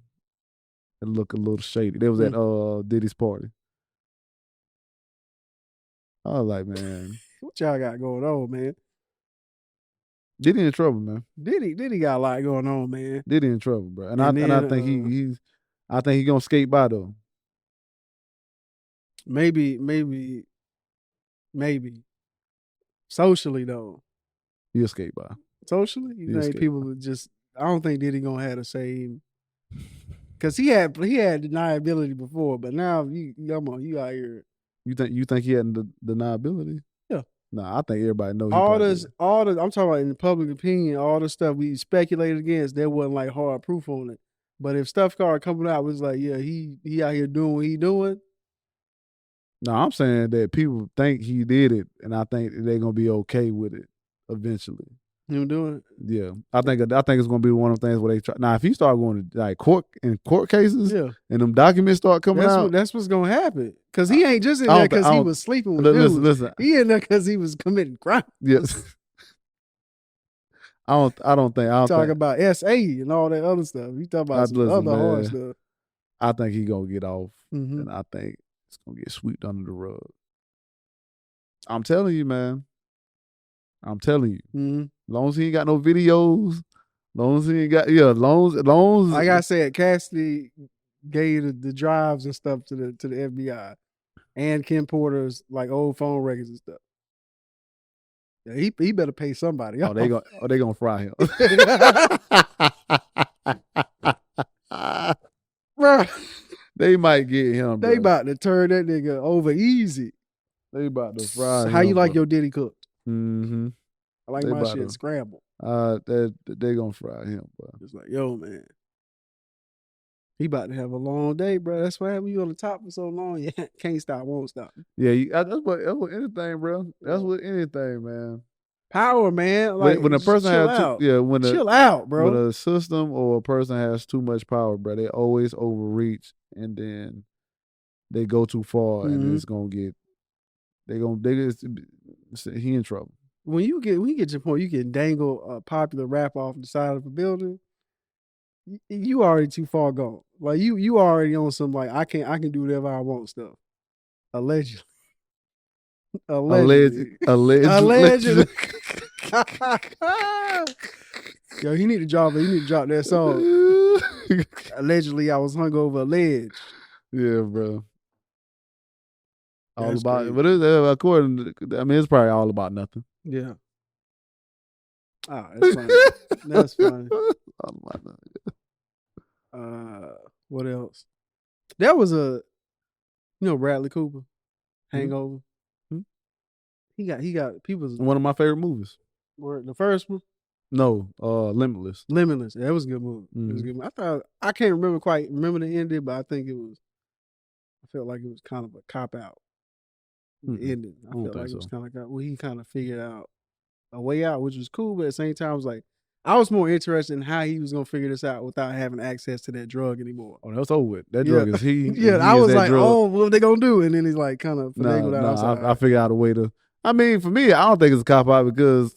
It looked a little shady. They was at Diddy's party. I was like, man, what y'all got going on, man? Diddy in trouble, man. Diddy got a lot going on, man. Diddy in trouble, bro. And I think he gonna skate by though. Maybe. Socially though. He'll skate by. Socially? You think people would just I don't think Diddy gonna have the same, because he had deniability before, but now you out here. You think he had deniability? Yeah. Nah, I think everybody knows. I'm talking about in the public opinion, all the stuff we speculated against, there wasn't like hard proof on it. But if stuff started coming out, it was like, yeah, he out here doing what he doing. No, I'm saying that people think he did it, and I think they're gonna be okay with it eventually. Him doing it? Yeah, I think it's gonna be one of the things where they try. Now, if he start going to like court cases, and them documents start coming out, that's what's gonna happen. Because he ain't just in there because he was sleeping with dudes. Listen, he in there because he was committing crime. Yes. I don't think. Talk about SA and all that other stuff. You talk about some other hard stuff. I think he gonna get off, and I think it's gonna get swept under the rug. I'm telling you, man. I'm telling you. Mm-hmm. Long as he ain't got no videos, long as he ain't got long as like I said, Cassidy gave the drives and stuff to the FBI, and Ken Porter's like old phone records and stuff. Yeah, he better pay somebody. Oh, they gonna fry him. They might get him, bro. They about to turn that nigga over easy. They about to fry him. How you like bro. your Diddy cooked? Mm-hmm. I like my shit scrambled. They gonna fry him, bro. It's like, yo, man. He about to have a long day, bro. That's why you on the top for so long. Yeah, can't stop, won't stop. Yeah, that's what anything, bro. That's what anything, man. Power, man. Like when a person has chill out, bro. When a system or a person has too much power, bro, they always overreach and then they go too far and it's gonna get he in trouble. When you get to the point you can dangle a popular rapper off the side of a building, you already too far gone. Like you already on some like I can do whatever I want stuff. Allegedly. Allegedly. Yo, he need to drop that song. Allegedly, I was hung over a ledge. Yeah, bro. All That's about, crazy. but it's probably all about nothing. Yeah. Ah, that's funny. That's funny. All about nothing. What else? That was Bradley Cooper, Hangover. He got people's One of my favorite movies. The first one. No, Limitless. Limitless. That was a good movie. It was a good movie. I can't remember the ending, but I think I felt like it was kind of a cop out. The ending. I felt like it was kind of like he kind of figured out a way out, which was cool, but at the same time, I was more interested in how he was gonna figure this out without having access to that drug anymore. Oh, that's over with. That drug is he. Yeah, I was like, oh, what are they gonna do? And then he's like, kind of finagled out. I figured out a way to. I mean, for me, I don't think it's a cop out because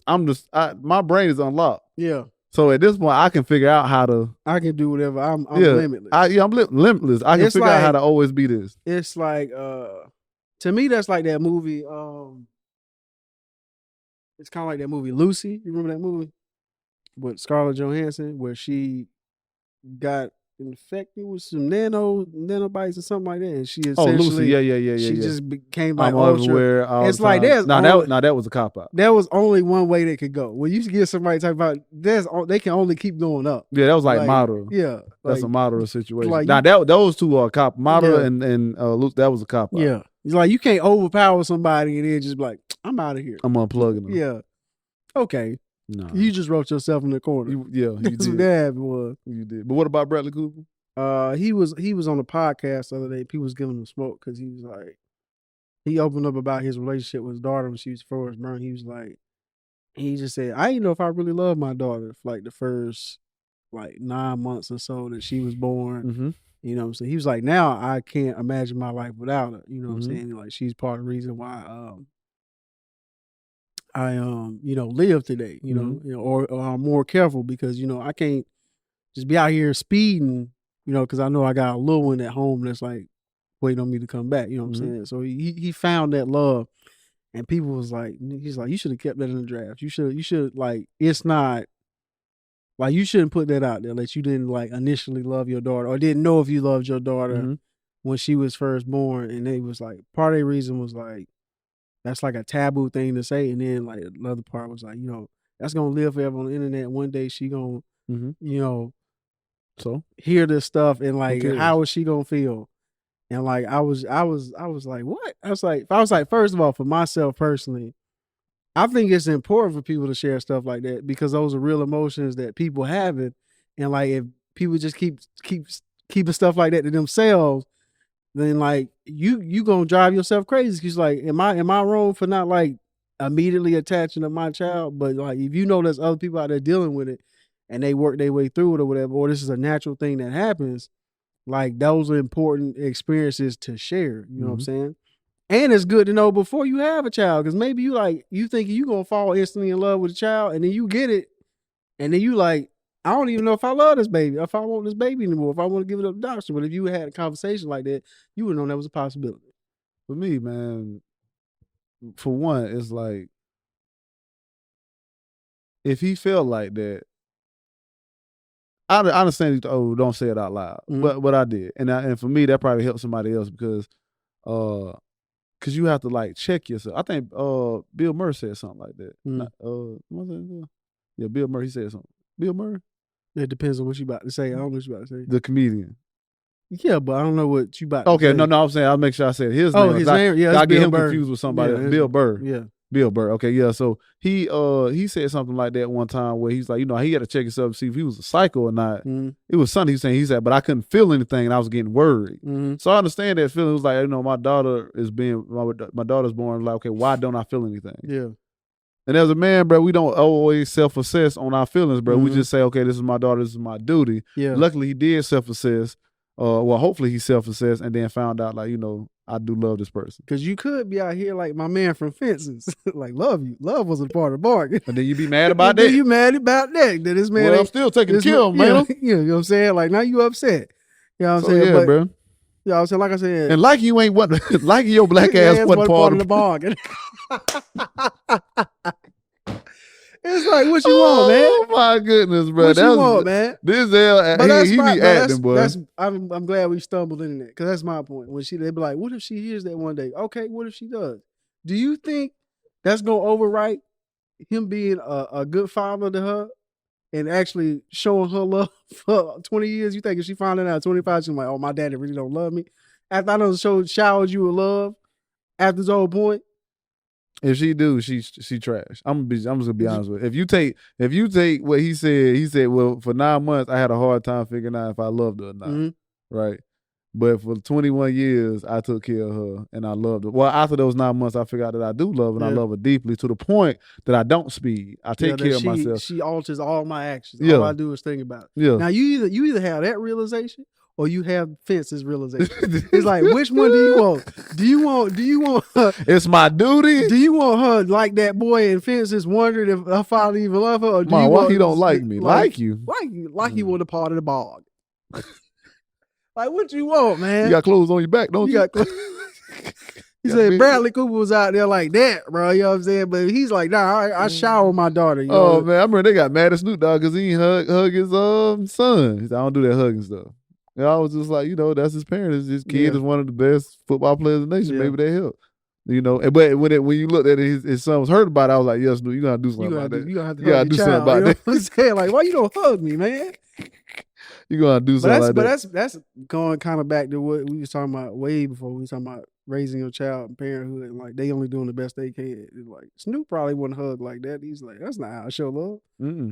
my brain is unlocked. Yeah. So at this point, I can figure out how to. I can do whatever. I'm limitless. I'm limitless. I can figure out how to always be this. It's like, to me, that's like that movie. It's kind of like that movie Lucy. You remember that movie with Scarlett Johansson, where she got infected with some nanobites or something like that, and she essentially, Lucy, she just became like I'm ultra. everywhere all it's the like time. there's that was a cop out. There was only one way they could go. When you get somebody talk about they can only keep going up. Yeah, that was like Model. Yeah, that's a Model situation. Like those two are cop. Model and Luke. That was a cop out. Yeah, it's like you can't overpower somebody and then just be like, I'm out of here. I'm unplugging them. Yeah, okay. No, you just wrote yourself in the corner. You That's did. What that was. You did. But what about Bradley Cooper? He was on a podcast the other day. People was giving him smoke because he was like, he opened up about his relationship with his daughter when she was first born. He was like, he just said, I didn't know if I really loved my daughter for like the first 9 months or so that she was born. Mm-hmm. You know what I'm saying? He was like, now I can't imagine my life without her. You know what I'm saying? Like she's part of the reason why I live today. Or I'm more careful because I can't just be out here speeding. Because I know I got a little one at home that's like waiting on me to come back. You know what I'm saying? So he found that love, and people was like, he's like, you should have kept that in the draft. You should like, it's not like you shouldn't put that out there that you didn't like initially love your daughter or didn't know if you loved your daughter when she was first born. And they was like, part of the reason was like, that's like a taboo thing to say. And then like another part was like, that's gonna live forever on the internet. One day she gonna, so hear this stuff and like how is she gonna feel? And like I was like, what? I was like, first of all, for myself personally, I think it's important for people to share stuff like that because those are real emotions that people have it. And like if people just keep keeping stuff like that to themselves, then like you gonna drive yourself crazy. Cause like, am I wrong for not like immediately attaching to my child? But like if there's other people out there dealing with it and they work their way through it or whatever, or this is a natural thing that happens, like those are important experiences to share. You know what I'm saying? And it's good to know before you have a child, because maybe you think you gonna fall instantly in love with a child, and then you get it, and then you like, I don't even know if I love this baby, if I want this baby anymore, if I want to give it up to adoption. But if you had a conversation like that, you would know that was a possibility. For me, man, for one, it's like if he felt like that, I understand. Don't say it out loud, but I did, and for me, that probably helped somebody else because you have to like check yourself. I think Bill Murray said something like that. Yeah, Bill Murray, he said something. Bill Murray. It depends on what you about to say. I don't know what you about to say. The comedian. Yeah, but I don't know what you about. Okay, to say. no, I'm saying I'll make sure I said his Oh, name. his name. Yeah, I get him Burr. confused with somebody Yeah, else. Bill Burr. Yeah. Bill Burr. Okay, yeah. So he said something like that one time where he's like, he had to check himself to see if he was a psycho or not. Mm-hmm. It was something he said, but I couldn't feel anything and I was getting worried. Mm-hmm. So I understand that feeling. It was like, my daughter is my daughter's born. Like, okay, why don't I feel anything? Yeah. And as a man, bro, we don't always self-assess on our feelings, bro. Mm-hmm. We just say, okay, this is my daughter, this is my duty. Yeah. Luckily, he did self-assess. Well, hopefully he self-assessed and then found out, like, I do love this person. Because you could be out here like my man from Fences. like, love wasn't part of the bargain. And then you be mad about that. You mad about that this man I'm still taking kill, man. You know what I'm saying? Like, now you upset. You know what I'm saying? Yeah, but, bro. You know what I'm saying? Like I said. And like you ain't like your black ass wasn't part of the bargain. It's like, what you want, man? Oh my goodness, bro. What you want, man? This he be acting, boy. I'm glad we stumbled in that, because that's my point. When they be like, what if she hears that one day? Okay, what if she does? Do you think that's gonna overwrite him being a good father to her and actually showing her love for 20 years? You think if she found out at 25, she's like, oh, my daddy really don't love me? After I done showered you with love after this whole point? If she do, she trash. I'm just gonna be honest with you. If you take what he said, well, for 9 months I had a hard time figuring out if I loved her or not. Mm-hmm. Right. But for 21 years I took care of her and I loved her. Well, after those 9 months I figured out that I do love her and I love her deeply, to the point that I don't speed. I take care of myself. She alters all my actions. Yeah. All I do is think about it. Yeah. Now you either have that realization or you have Fence's realization. It's like, which one do you want? Do you want her? It's my duty. Do you want her like that boy in Fence's wondering if her father even love her? Or why he don't like me? Like you. Like he want a part of the bog. Like, what you want, man? You got clothes on your back, don't you? He said Bradley Cooper was out there like that, bro. You know what I'm saying? But he's like, nah, I shower my daughter. You know? Man, I remember they got mad at Snoop Dogg because he ain't hug his son. He said, I don't do that hugging stuff. And I was just like, that's his parents. His kid is one of the best football players in the nation. Maybe they help. But when you looked at it, his son was hurt about it. I was like, yes, Snoop, you gotta do something about that. You gotta do something about that. I'm saying, like, why you don't hug me, man? You gonna do something like that. But that's going kind of back to what we was talking about way before. We was talking about raising your child and parenthood, and like they only doing the best they can. It's like Snoop probably wouldn't hug like that. He's like, that's not how I show love.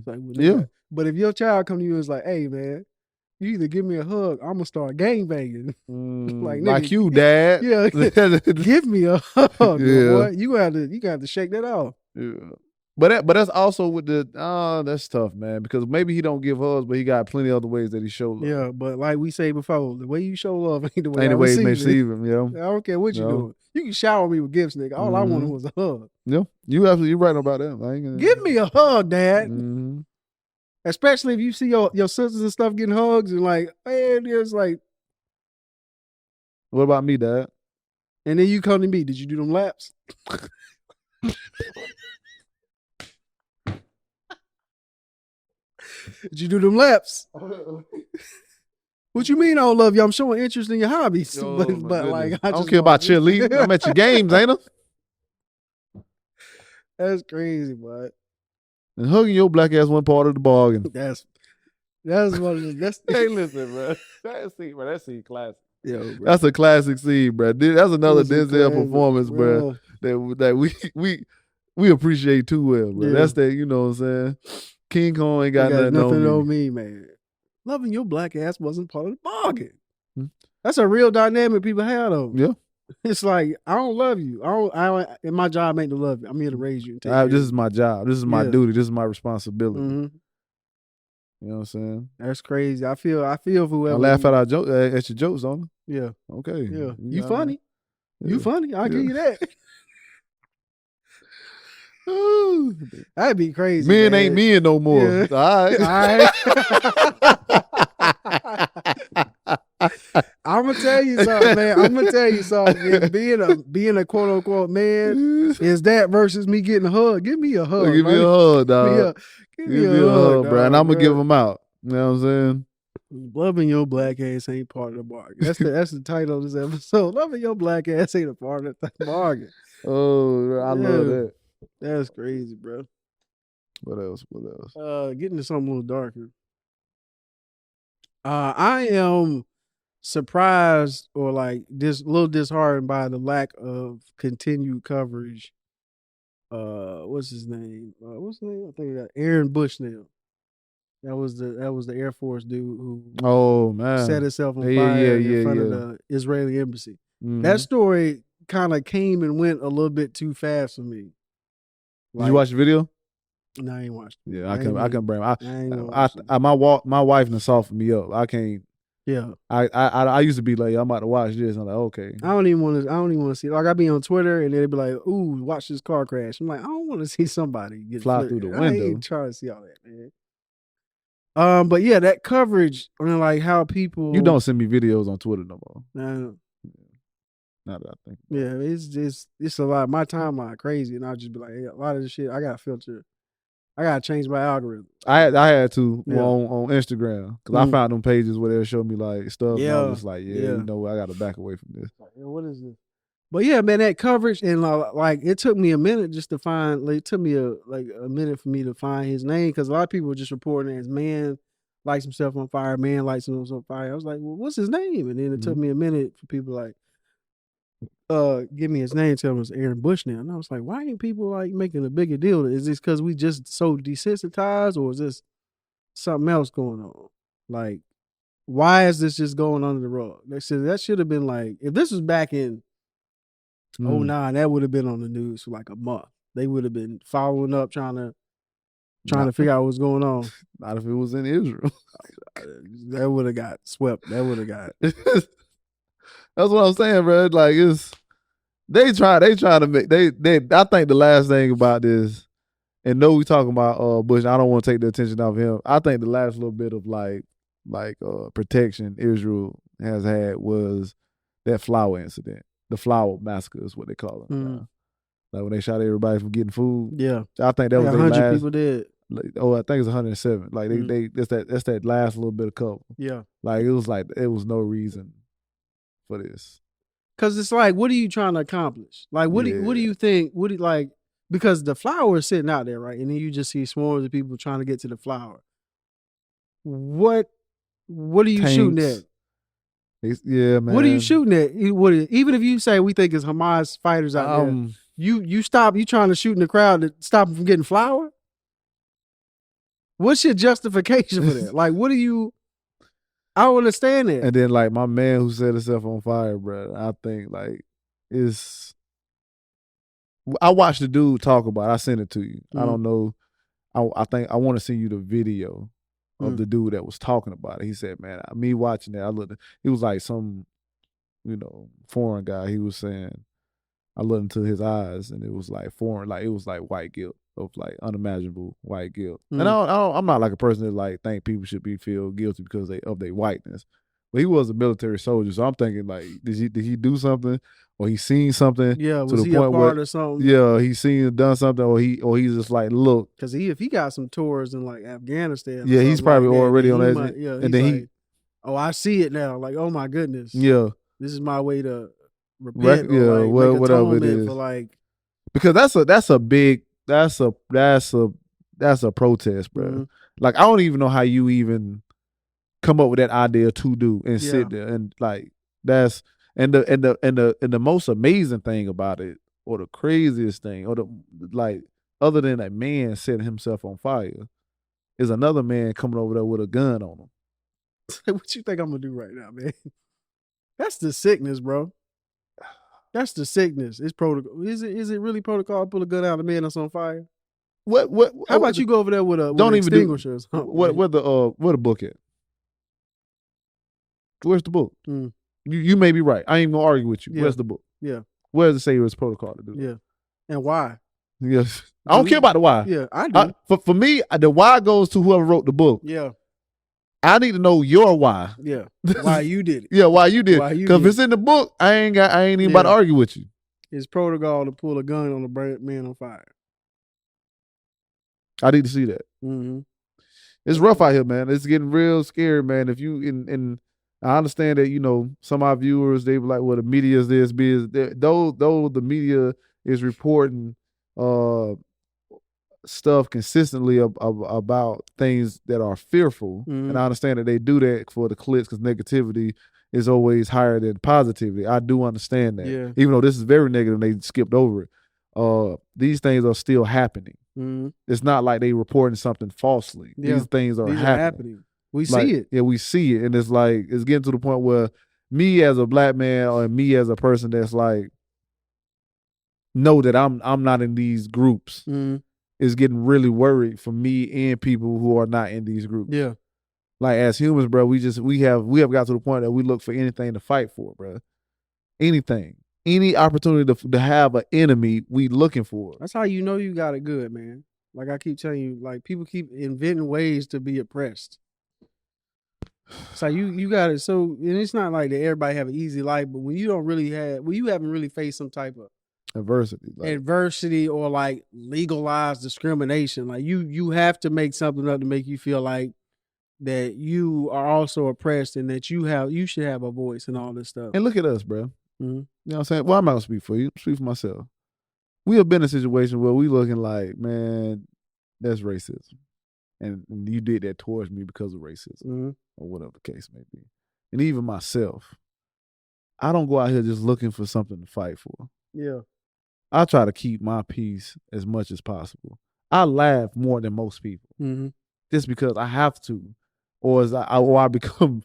Like, yeah. But if your child come to you and is like, hey, man, you either give me a hug, I'm gonna start gangbanging. Like you, Dad. Yeah, give me a hug, boy. You got to shake that off. Yeah. But that's also with that's tough, man, because maybe he don't give hugs, but he got plenty of other ways that he show love. Yeah, but like we say before, the way you show love ain't the way he receive him. Yeah, I don't care what you doing. You can shower me with gifts, nigga. All I wanted was a hug. Yeah, you're right about that. Give me a hug, Dad. Especially if you see your sisters and stuff getting hugs and like, man, it's like. What about me, Dad? And then you come to me. Did you do them laps? Did you do them laps? What you mean I don't love you? I'm showing interest in your hobbies. But like, I don't care about cheerleading. I'm at your games, ain't I? That's crazy, bud. And hugging your black ass one part of the bargain. That's one of the Hey, listen, bro. That scene classic. Yo, bro. That's a classic scene, bro. That's another Denzel performance, bro. That we appreciate too well, bro. Yeah. That's that, you know what I'm saying? King Kong ain't got nothing on me, man. Loving your black ass wasn't part of the bargain. That's a real dynamic people have, though. Yeah. It's like, I don't love you. And my job ain't to love you. I'm here to raise you. This is my job. This is my duty. This is my responsibility. Mm-hmm. You know what I'm saying? That's crazy. I feel for whoever. I laugh at your jokes, don't I? Yeah. Okay. Yeah. You funny. Yeah. You funny. I'll give you that. That'd be crazy. Men ain't men no more. Yeah. All right. I'm gonna tell you something, man. Being a quote unquote man is that versus me getting a hug. Give me a hug. Give me a hug, dog. Give me a hug, bro. And I'm gonna give them out. You know what I'm saying? Loving your black ass ain't part of the bargain. That's the title of this episode. Loving your black ass ain't a part of the bargain. Oh, I love that. That's crazy, bro. What else? Getting to something a little darker. I am surprised or like a little disheartened by the lack of continued coverage. What's his name? What's his name? I think that Aaron Bushnell. That was the Air Force dude who set himself on fire in front of the Israeli embassy. Mm-hmm. That story kind of came and went a little bit too fast for me. Did you watch the video? No, I ain't watched it. Yeah, I can bring. My wife done softened me up. I can't. Yeah, I used to be like, I'm about to watch this. I'm like, okay. I don't even want to see. Like I be on Twitter and they'd be like, "Ooh, watch this car crash." I'm like, I don't want to see somebody get fly through the window. I ain't trying to see all that, man. But yeah, that coverage on like how people. You don't send me videos on Twitter no more. No. Now that I think. Yeah, it's a lot. My timeline crazy, and I'll just be like, hey, a lot of this shit I got to filter. I gotta change my algorithm. I had to on Instagram because I found them pages where they'll show me like stuff. Yeah, and I was like, you know what, I gotta back away from this. What is this? But yeah, man, that coverage and like it took me a minute just to find. Like, it took me a minute for me to find his name because a lot of people were just reporting as man lights himself on fire, man lights himself on fire. I was like, well, what's his name? And then it took me a minute for people like. Give me his name, tell him it's Aaron Bushnell. And I was like, why ain't people like making a bigger deal? Is this because we just so desensitized or is this something else going on? Like, why is this just going under the rug? They said that should have been like, if this was back in 2009, that would have been on the news for like a month. They would have been following up, trying to figure out what's going on. Not if it was in Israel. That would have got swept. That would have got. That's what I'm saying, bro. Like they try to make I think the last thing about this, and no, we talking about Bush. I don't want to take the attention off him. I think the last little bit of like protection Israel has had was that flour incident. The flour massacre is what they call it. Like when they shot everybody for getting food. Yeah, I think that was 100 people dead. Like, I think it's 107. Like they that's that last little bit of cover. Yeah, like it was no reason for this. Cause it's like, what are you trying to accomplish? Like, what do you think? Because the flower is sitting out there, right? And then you just see swarms of people trying to get to the flower. What are you shooting at? Yeah, man. What are you shooting at? Even if you say we think it's Hamas fighters out there, you stop. You trying to shoot in the crowd to stop them from getting flour? What's your justification for that? Like, what are you? I don't understand it. And then like my man who set himself on fire, bro, I think like I watched the dude talk about it. I sent it to you. I don't know. I think I want to send you the video of the dude that was talking about it. He said, man, me watching it, he was like some, foreign guy. He was saying, I looked into his eyes and it was like foreign, like it was like white guilt. Of like unimaginable white guilt. And I'm not like a person that like think people should feel guilty because of their whiteness. But he was a military soldier, so I'm thinking like, did he do something, or he seen something? Yeah, was he a part of something? Yeah, he seen done something, or he's just like, look, because if he got some tours in like Afghanistan, yeah, he's probably like already on that. Yeah, and then like, oh, I see it now. Like, oh my goodness, yeah, this is my way to repent. Or like whatever it is. For like, because that's a big. That's a protest, bro. Mm-hmm. Like I don't even know how you even come up with that idea to do and sit there and like that's and the most amazing thing about it, or the craziest thing, or the like other than a man setting himself on fire, is another man coming over there with a gun on him. What you think I'm gonna do right now, man? That's the sickness, bro. That's the sickness. It's protocol. Is it really protocol to pull a gun out of a man that's on fire? What? How about you go over there with an extinguisher? Where the book at? Where's the book? You may be right. I ain't gonna argue with you. Yeah. Where's the book? Yeah. Where does it say it was protocol to do? Yeah. And why? Yes. I don't care about the why. Yeah, I do. For me, the why goes to whoever wrote the book. Yeah. I need to know your why. Yeah. Why you did it. Yeah, why you did it. Because if it's in the book, I ain't even about to argue with you. It's protocol to pull a gun on a man on fire. I need to see that. Mm-hmm. It's rough out here, man. It's getting real scary, man. If you and I understand that, some of our viewers, they be like, well, the media is this, though the media is reporting stuff consistently about things that are fearful, and I understand that they do that for the clicks because negativity is always higher than positivity. I do understand that. Yeah. Even though this is very negative, they skipped over it. These things are still happening. Mm-hmm. It's not like they reporting something falsely. Yeah. These things are happening. We like, see it. Yeah, we see it. And it's like, it's getting to the point where me as a black man or me as a person that's like, know that I'm not in these groups is getting really worried for me and people who are not in these groups. Yeah. Like as humans, bro, we have got to the point that we look for anything to fight for, bro. Anything. Any opportunity to have an enemy, we looking for. That's how you know you got it good, man. Like I keep telling you, like people keep inventing ways to be oppressed. So you got it. So and it's not like that everybody have an easy life, but when you haven't really faced some type of adversity or like legalized discrimination, like you have to make something up to make you feel like that you are also oppressed and that you should have a voice and all this stuff. And look at us, bro. Mm-hmm. You know what I'm saying? Well, I'm not gonna speak for you. I'm speak for myself. We have been in a situation where we looking like, man, that's racism. And you did that towards me because of racism or whatever the case may be. And even myself, I don't go out here just looking for something to fight for. Yeah. I try to keep my peace as much as possible. I laugh more than most people just because I have to, or I become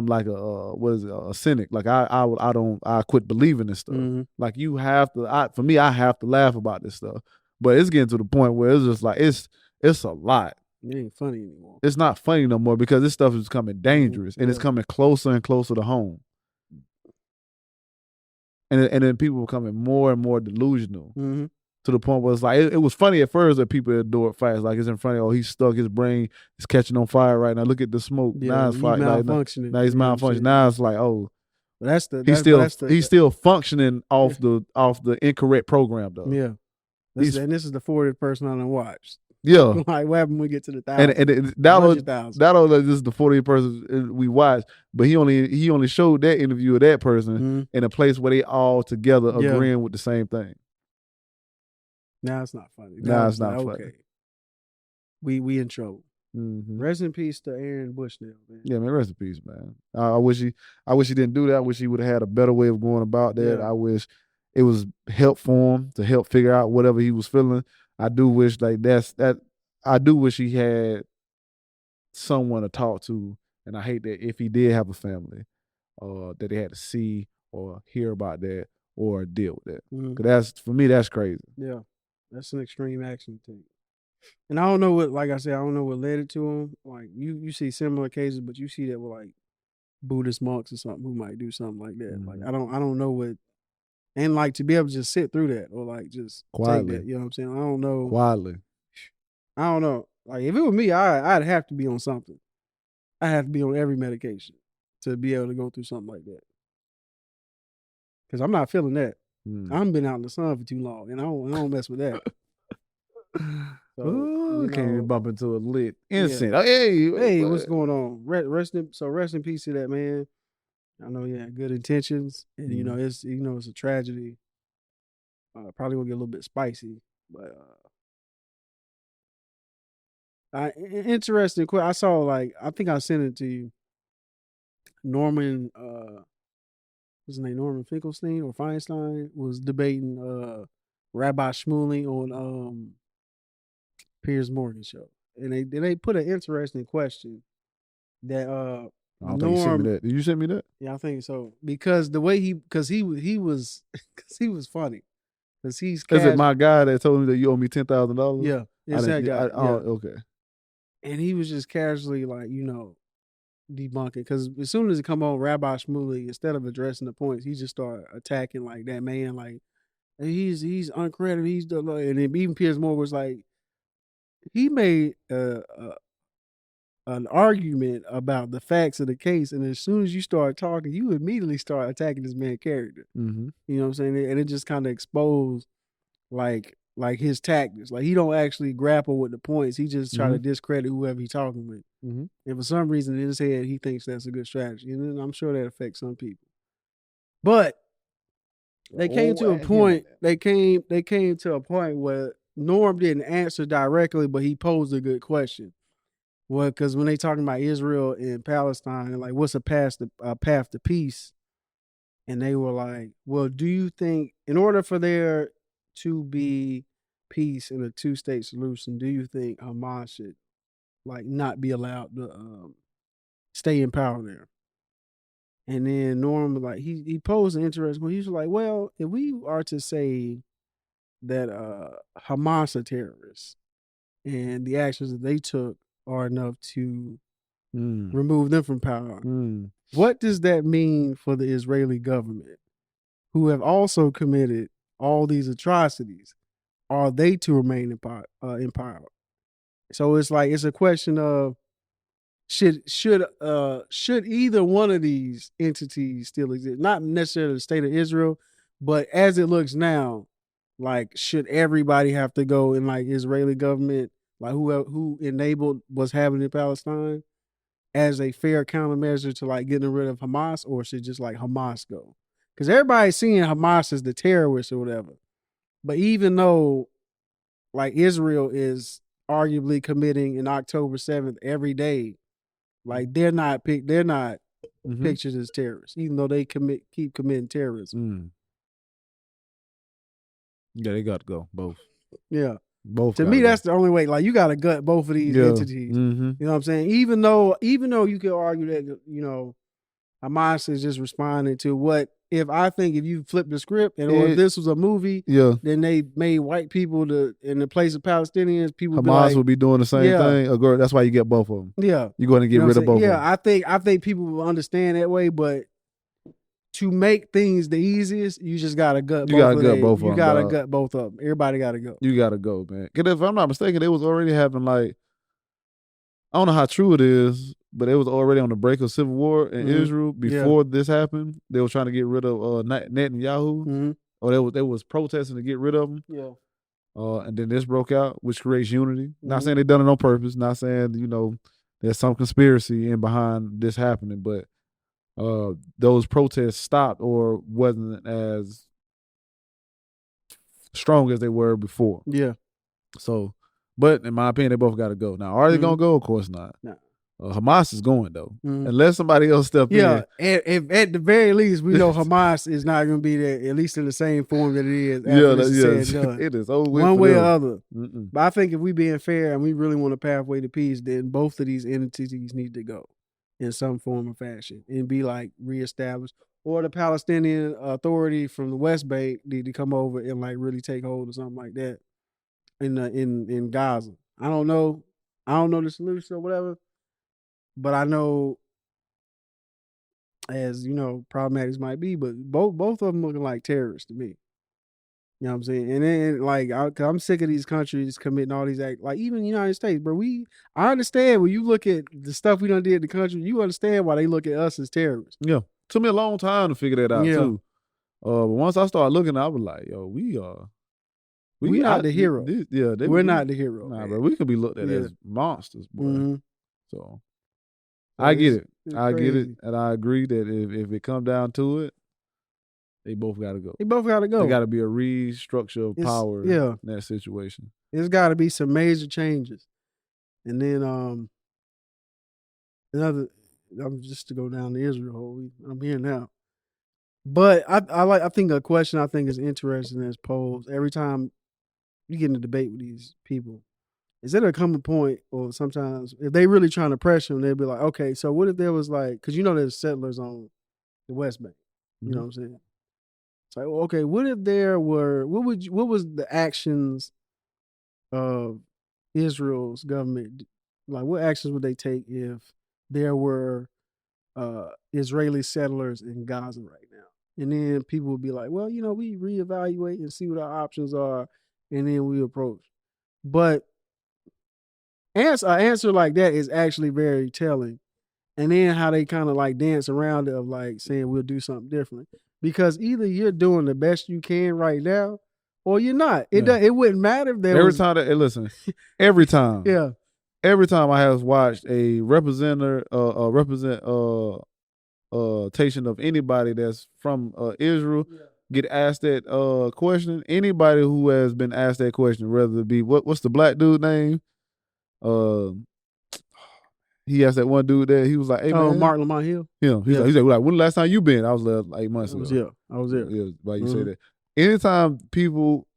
like a cynic. Like I quit believing this stuff. Like you have to. For me, I have to laugh about this stuff. But it's getting to the point where it's just like it's a lot. It ain't funny anymore. It's not funny no more because this stuff is becoming dangerous and it's coming closer and closer to home. And then people are becoming more and more delusional to the point where it's like, it was funny at first that people endured fights. Like it's in front of, he's stuck, his brain is catching on fire right now. Look at the smoke. Yeah, now it's malfunctioning. Now he's malfunctioning. Now it's like, he's still functioning off the incorrect program though. Yeah. And this is the 40th person I done watched. Yeah. Like what happened when we get to the 1,000? And that this is the 40th person we watched, but he only showed that interview of that person in a place where they all together agreeing with the same thing. Now it's not funny. Now it's not funny. Okay. We in trouble. Rest in peace to Aaron Bushnell, man. Yeah, man, rest in peace, man. I wish he didn't do that. I wish he would have had a better way of going about that. Yeah. I wish it was help for him to help figure out whatever he was feeling. I do wish I do wish he had someone to talk to, and I hate that if he did have a family, that they had to see or hear about that or deal with that. Cause for me, that's crazy. Yeah, that's an extreme action to take. And I don't know what, like I said, I don't know what led it to him. Like you see similar cases, but you see that with like Buddhist monks or something who might do something like that. Like I don't know what. And like to be able to just sit through that or like just quietly, take that, you know what I'm saying? I don't know. Quietly. I don't know. Like if it was me, I'd have to be on something. I have to be on every medication to be able to go through something like that. Because I'm not feeling that. I've been out in the sun for too long, and I don't mess with that. So, can't even bump into a lit incense. Yeah. Hey, what's going on? Rest in peace to that man. I know he had good intentions, and it's it's a tragedy. Probably gonna get a little bit spicy, but interesting. I saw I think I sent it to you. Norman, what's his name? Norman Finkelstein or Feinstein was debating Rabbi Shmuley on Piers Morgan show, and they put an interesting question that I don't think you sent me that. Did you send me that? Yeah, I think so. Because the way he was funny. Because he's is it my guy that told me that you owe me $10,000? Yeah, it's that guy. Okay. And he was just casually debunking. Because as soon as it come on, Rabbi Shmuley, instead of addressing the points, he just started attacking like that man. Like he's uncredited. He's the and then even Piers Morgan was like, he made an argument about the facts of the case, and as soon as you start talking, you immediately start attacking this man's character. You know what I'm saying? And it just kind of exposed like his tactics. Like he don't actually grapple with the points. He just try to discredit whoever he's talking with. And for some reason in his head, he thinks that's a good strategy. And then I'm sure that affects some people. But they came to a point. They came to a point where Norm didn't answer directly, but he posed a good question. Well, because when they talking about Israel and Palestine, like what's a path to peace, and they were like, well, do you think in order for there to be peace in a 2-state solution, do you think Hamas should like not be allowed to stay in power there? And then Norm, like he posed an interesting. He was like, well, if we are to say that Hamas are terrorists and the actions that they took are enough to remove them from power, what does that mean for the Israeli government, who have also committed all these atrocities? Are they to remain in power? So it's like it's a question of should either one of these entities still exist? Not necessarily the state of Israel, but as it looks now, like should everybody have to go in like Israeli government, like who enabled what's happening in Palestine, as a fair countermeasure to like getting rid of Hamas, or should just like Hamas go? Because everybody's seeing Hamas as the terrorists or whatever. But even though like Israel is arguably committing an October 7th every day, like they're not pictured as terrorists, even though they keep committing terrorism. Yeah, they got to go both. Yeah. Both. To me, that's the only way. Like you got to gut both of these entities. You know what I'm saying? Even though you could argue that Hamas is just responding to what if you flip the script and or if this was a movie, then they made white people in the place of Palestinians. People Hamas would be doing the same thing. That's why you get both of them. Yeah, you're going to get rid of both. Yeah, of them. I think people will understand that way, but to make things the easiest, you just gotta gut. You gotta gut both of them. You gotta gut both of them. Everybody gotta go. You gotta go, man. Because if I'm not mistaken, they was already having like, I don't know how true it is, but it was already on the break of civil war in Israel before this happened. They were trying to get rid of Netanyahu, or they was protesting to get rid of him. Yeah. And then this broke out, which creates unity. Not saying they done it on purpose. Not saying there's some conspiracy in behind this happening, but those protests stopped or wasn't as strong as they were before. Yeah. So, but in my opinion, they both got to go. Now, are they gonna go? Of course not. No. Hamas is going though, unless somebody else step in. Yeah, if at the very least we know Hamas is not going to be there, at least in the same form that it is. It is over one way or other. But I think if we being fair and we really want a pathway to peace, then both of these entities need to go in some form or fashion and be like reestablished. Or the Palestinian Authority from the West Bank need to come over and like really take hold of something like that in Gaza. I don't know the solution or whatever. But I know, as problematic as might be, but both of them looking like terrorists to me. You know what I'm saying? And then like, I'm sick of these countries committing all these acts. Like even the United States, bro. I understand when you look at the stuff we done did in the country, you understand why they look at us as terrorists. Yeah, took me a long time to figure that out too. But once I started looking, I was like, yo, we not the hero. We're not the hero. Nah, bro, we could be looked at as monsters, boy. So. I get it. I get it. And I agree that if it come down to it, they both got to go. They both got to go. There got to be a restructure of power in that situation. There's got to be some major changes. And then I'm just to go down the Israel. I'm here now. But I think a question I think is interesting is posed every time you get in a debate with these people. Is there a common point, or sometimes if they really trying to pressure them, they'll be like, okay, so what if there was like, because there's settlers on the West Bank, you know what I'm saying? It's like, well, okay, what if there were, what was the actions of Israel's government, like what actions would they take if there were Israeli settlers in Gaza right now? And then people would be like, well, we reevaluate and see what our options are, and then we approach. But an answer like that is actually very telling. And then how they kind of like dance around it of like saying we'll do something different. Because either you're doing the best you can right now or you're not. It wouldn't matter if there every time every time. Yeah. Every time I have watched a representation of anybody that's from Israel get asked that question, anybody who has been asked that question, whether it be what's the black dude name? he asked that one dude there. He was like, "Hey man, Mark Lamont Hill. him." He's like, "When the last time you been?" I was there like 8 months ago. I was there. Yeah, why you say that? Anytime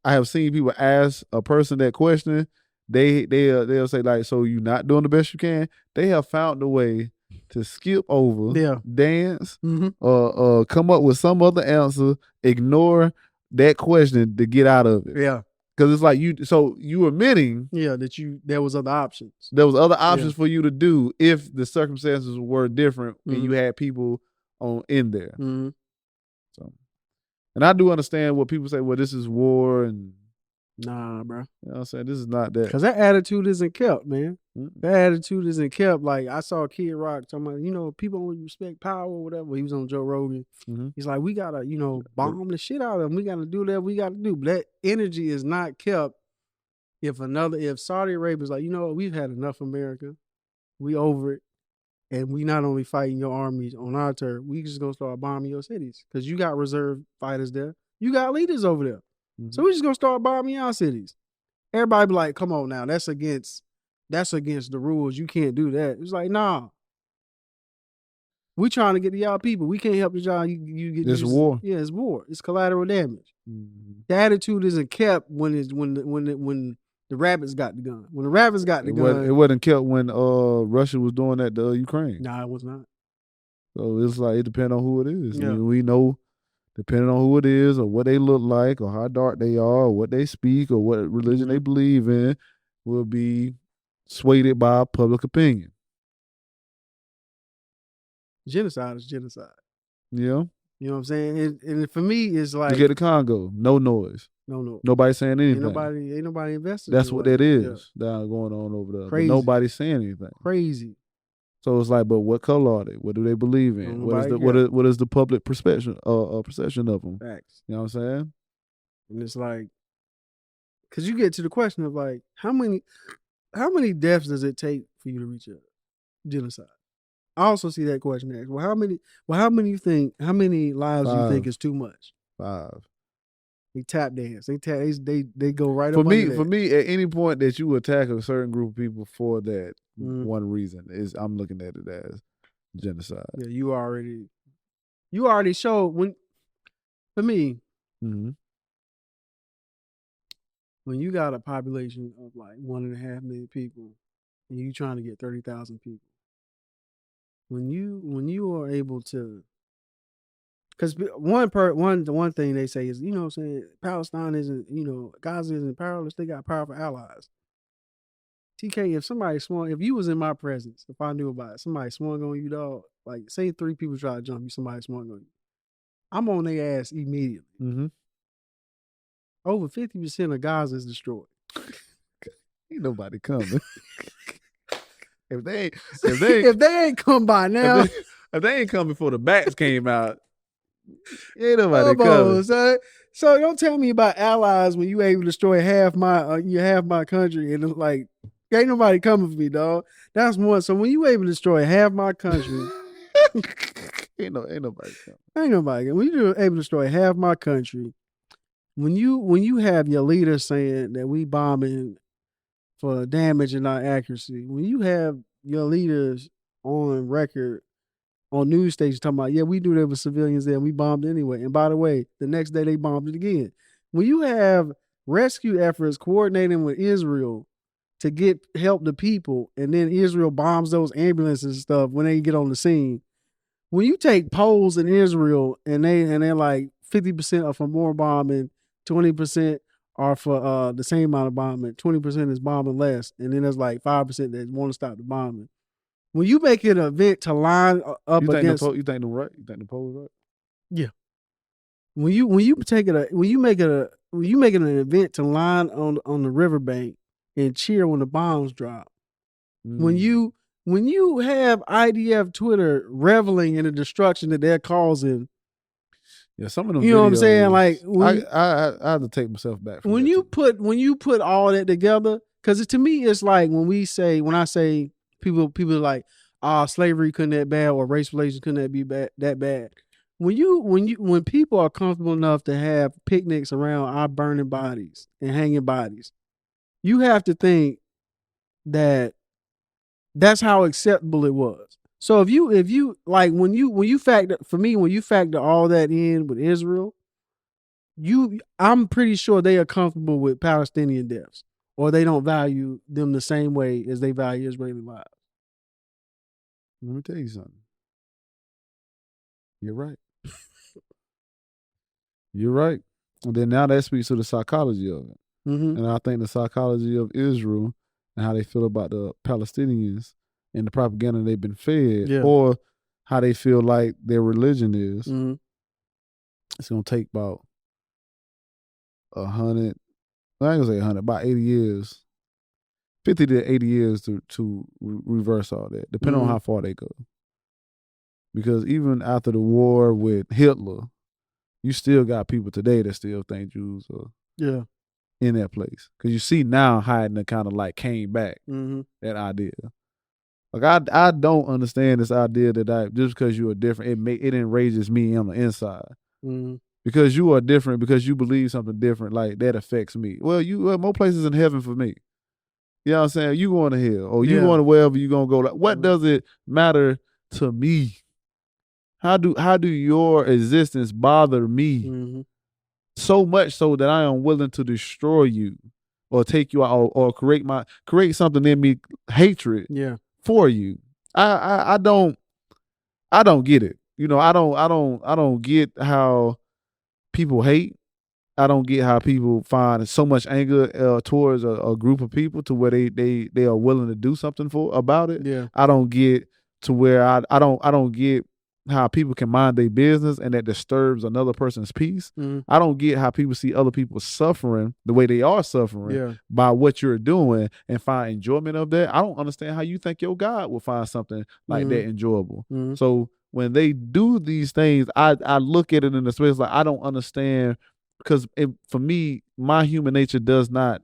I have seen people ask a person that question, they'll say like, "So you not doing the best you can?" They have found a way to skip over, dance, come up with some other answer, ignore that question to get out of it. Yeah. Because it's like you admitting that there was other options. There was other options for you to do if the circumstances were different and you had people in there. So, and I do understand what people say. Well, this is war, and nah, bro. You know what I'm saying? This is not that. Because that attitude isn't kept, man. That attitude isn't kept. Like I saw Kid Rock talking about, people only respect power or whatever. He was on Joe Rogan. He's like, we gotta, bomb the shit out of them. We gotta do that. We gotta do. But that energy is not kept. If Saudi Arabia is like, we've had enough, America. We over it. And we not only fighting your armies on our turf, we just gonna start bombing your cities. Because you got reserve fighters there. You got leaders over there. So we just gonna start bombing our cities. Everybody be like, come on now, that's against the rules. You can't do that. It's like, nah. We trying to get to y'all people. We can't help y'all. You get it's war. Yeah, it's war. It's collateral damage. The attitude isn't kept when the rabbits got the gun. When the rabbits got the gun. It wasn't kept when Russia was doing that to Ukraine. Nah, it was not. So it's like, it depends on who it is. Yeah. I mean, we know, depending on who it is or what they look like or how dark they are or what they speak or what religion they believe in, will be swayed by public opinion. Genocide is genocide. Yeah. You know what I'm saying? And for me, it's like... You get the Congo, no noise. No noise. Nobody saying anything. Ain't nobody invested. That's what that is down going on over there. Crazy. But nobody's saying anything. Crazy. So it's like, but what color are they? What do they believe in? What is the public perception of them? Facts. You know what I'm saying? And it's like, because you get to the question of like, how many deaths does it take for you to reach a genocide? I also see that question asked. Well, how many lives do you think is too much? 5. They tap dance. They go right for up me. under that. For me, at any point that you attack a certain group of people for that one reason, I'm looking at it as genocide. Yeah, you already showed when. For me, when you got a population of like 1.5 million people, and you trying to get 30,000 people, when you are able to. Because one thing they say is, what I'm saying, Palestine isn't, Gaza isn't powerless. They got powerful allies. TK, if you was in my presence, if I knew about it, somebody swung on you, dog, like say 3 people try to jump you, somebody swung on you, I'm on their ass immediately. Over 50% of Gaza is destroyed. Ain't nobody coming. if they ain't come by now, if they ain't come before the bats came out. Ain't nobody coming. So don't tell me about allies when you able to destroy half my country and it's like ain't nobody coming for me, dog. That's one. So when you able to destroy half my country, ain't nobody coming. Ain't nobody. When you able to destroy half my country, when you have your leader saying that we bombing for damage and not accuracy, when you have your leaders on record. On news stations talking about, we knew there were civilians there and we bombed anyway. And by the way, the next day they bombed it again. When you have rescue efforts coordinating with Israel to help the people, and then Israel bombs those ambulances and stuff when they get on the scene. When you take polls in Israel and they're like 50% are for more bombing, 20% are for the same amount of bombing, 20% is bombing less, and then there's like 5% that want to stop the bombing. When you make it an event to line up against, you think the right? You think the poll is right? Yeah. When you make it an event to line on the riverbank and cheer when the bombs drop. When you have IDF Twitter reveling in the destruction that they're causing. Yeah, some of them. You know what I'm saying? Like I have to take myself back. From when you put all that together, because to me it's like when I say. People are like, slavery couldn't that bad or race relations couldn't that be that bad. When people are comfortable enough to have picnics around our burning bodies and hanging bodies, you have to think that That's how acceptable it was. So if you like when you factor all that in with Israel, I'm pretty sure they are comfortable with Palestinian deaths, or they don't value them the same way as they value Israeli lives. Let me tell you something. You're right. You're right. And then now that speaks to the psychology of it. Mm-hmm. And I think the psychology of Israel and how they feel about the Palestinians and the propaganda they've been fed, or how they feel like their religion is, it's going to take about 100, I ain't going to say 100, about 80 years, 50 to 80 years to reverse all that, depending on how far they go. Because even after the war with Hitler, you still got people today that still think Jews are in that place. Because you see now how it kind of like came back, that idea. Like I don't understand this idea that just because you are different, it enrages me on the inside. Because you are different, because you believe something different, like that affects me. Well, more places in heaven for me. You know what I'm saying? You going to hell, or you going to wherever you gonna go. Like, what does it matter to me? How do your existence bother me so much so that I am willing to destroy you, or take you out, or create something in me, hatred for you? I don't get it. You know, I don't get how people hate. I don't get how people find so much anger towards a group of people to where they are willing to do something about it. Yeah. I don't get to where I don't get how people can mind their business and that disturbs another person's peace. I don't get how people see other people suffering the way they are suffering by what you're doing and find enjoyment of that. I don't understand how you think your God will find something like that enjoyable. So when they do these things, I look at it in the space like I don't understand, because for me, my human nature does not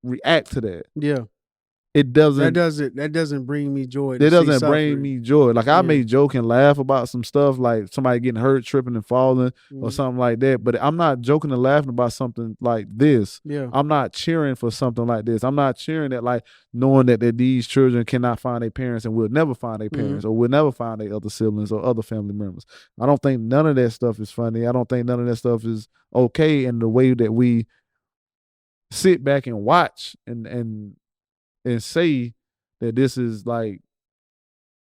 react to that. Yeah. It doesn't. That doesn't bring me joy. It doesn't bring me joy. Like I may joke and laugh about some stuff, like somebody getting hurt, tripping and falling, or something like that. But I'm not joking and laughing about something like this. Yeah. I'm not cheering for something like this. I'm not cheering that, like knowing that these children cannot find their parents and will never find their parents, or will never find their other siblings or other family members. I don't think none of that stuff is funny. I don't think none of that stuff is okay in the way that we sit back and watch and say that this is like,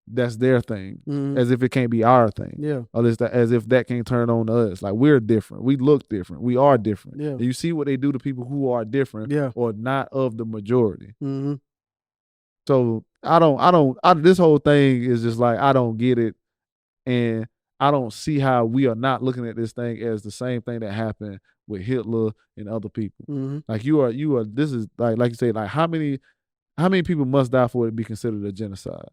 that's their thing, as if it can't be our thing. Yeah. Or as if that can't turn on us. Like we're different. We look different. We are different. Yeah. And you see what they do to people who are different or not of the majority. So this whole thing is just like, I don't get it. And I don't see how we are not looking at this thing as the same thing that happened with Hitler and other people. Like you are, this is like you say, like how many people must die for it to be considered a genocide?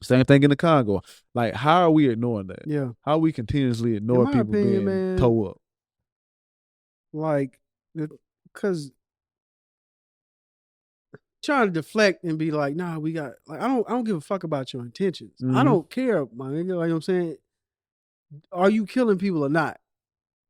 Same thing in the Congo. Like, how are we ignoring that? Yeah. How are we continuously ignore people being towed up? Like, because trying to deflect and be like, nah, we got, like, I don't give a fuck about your intentions. I don't care, my nigga. Like I'm saying, are you killing people or not?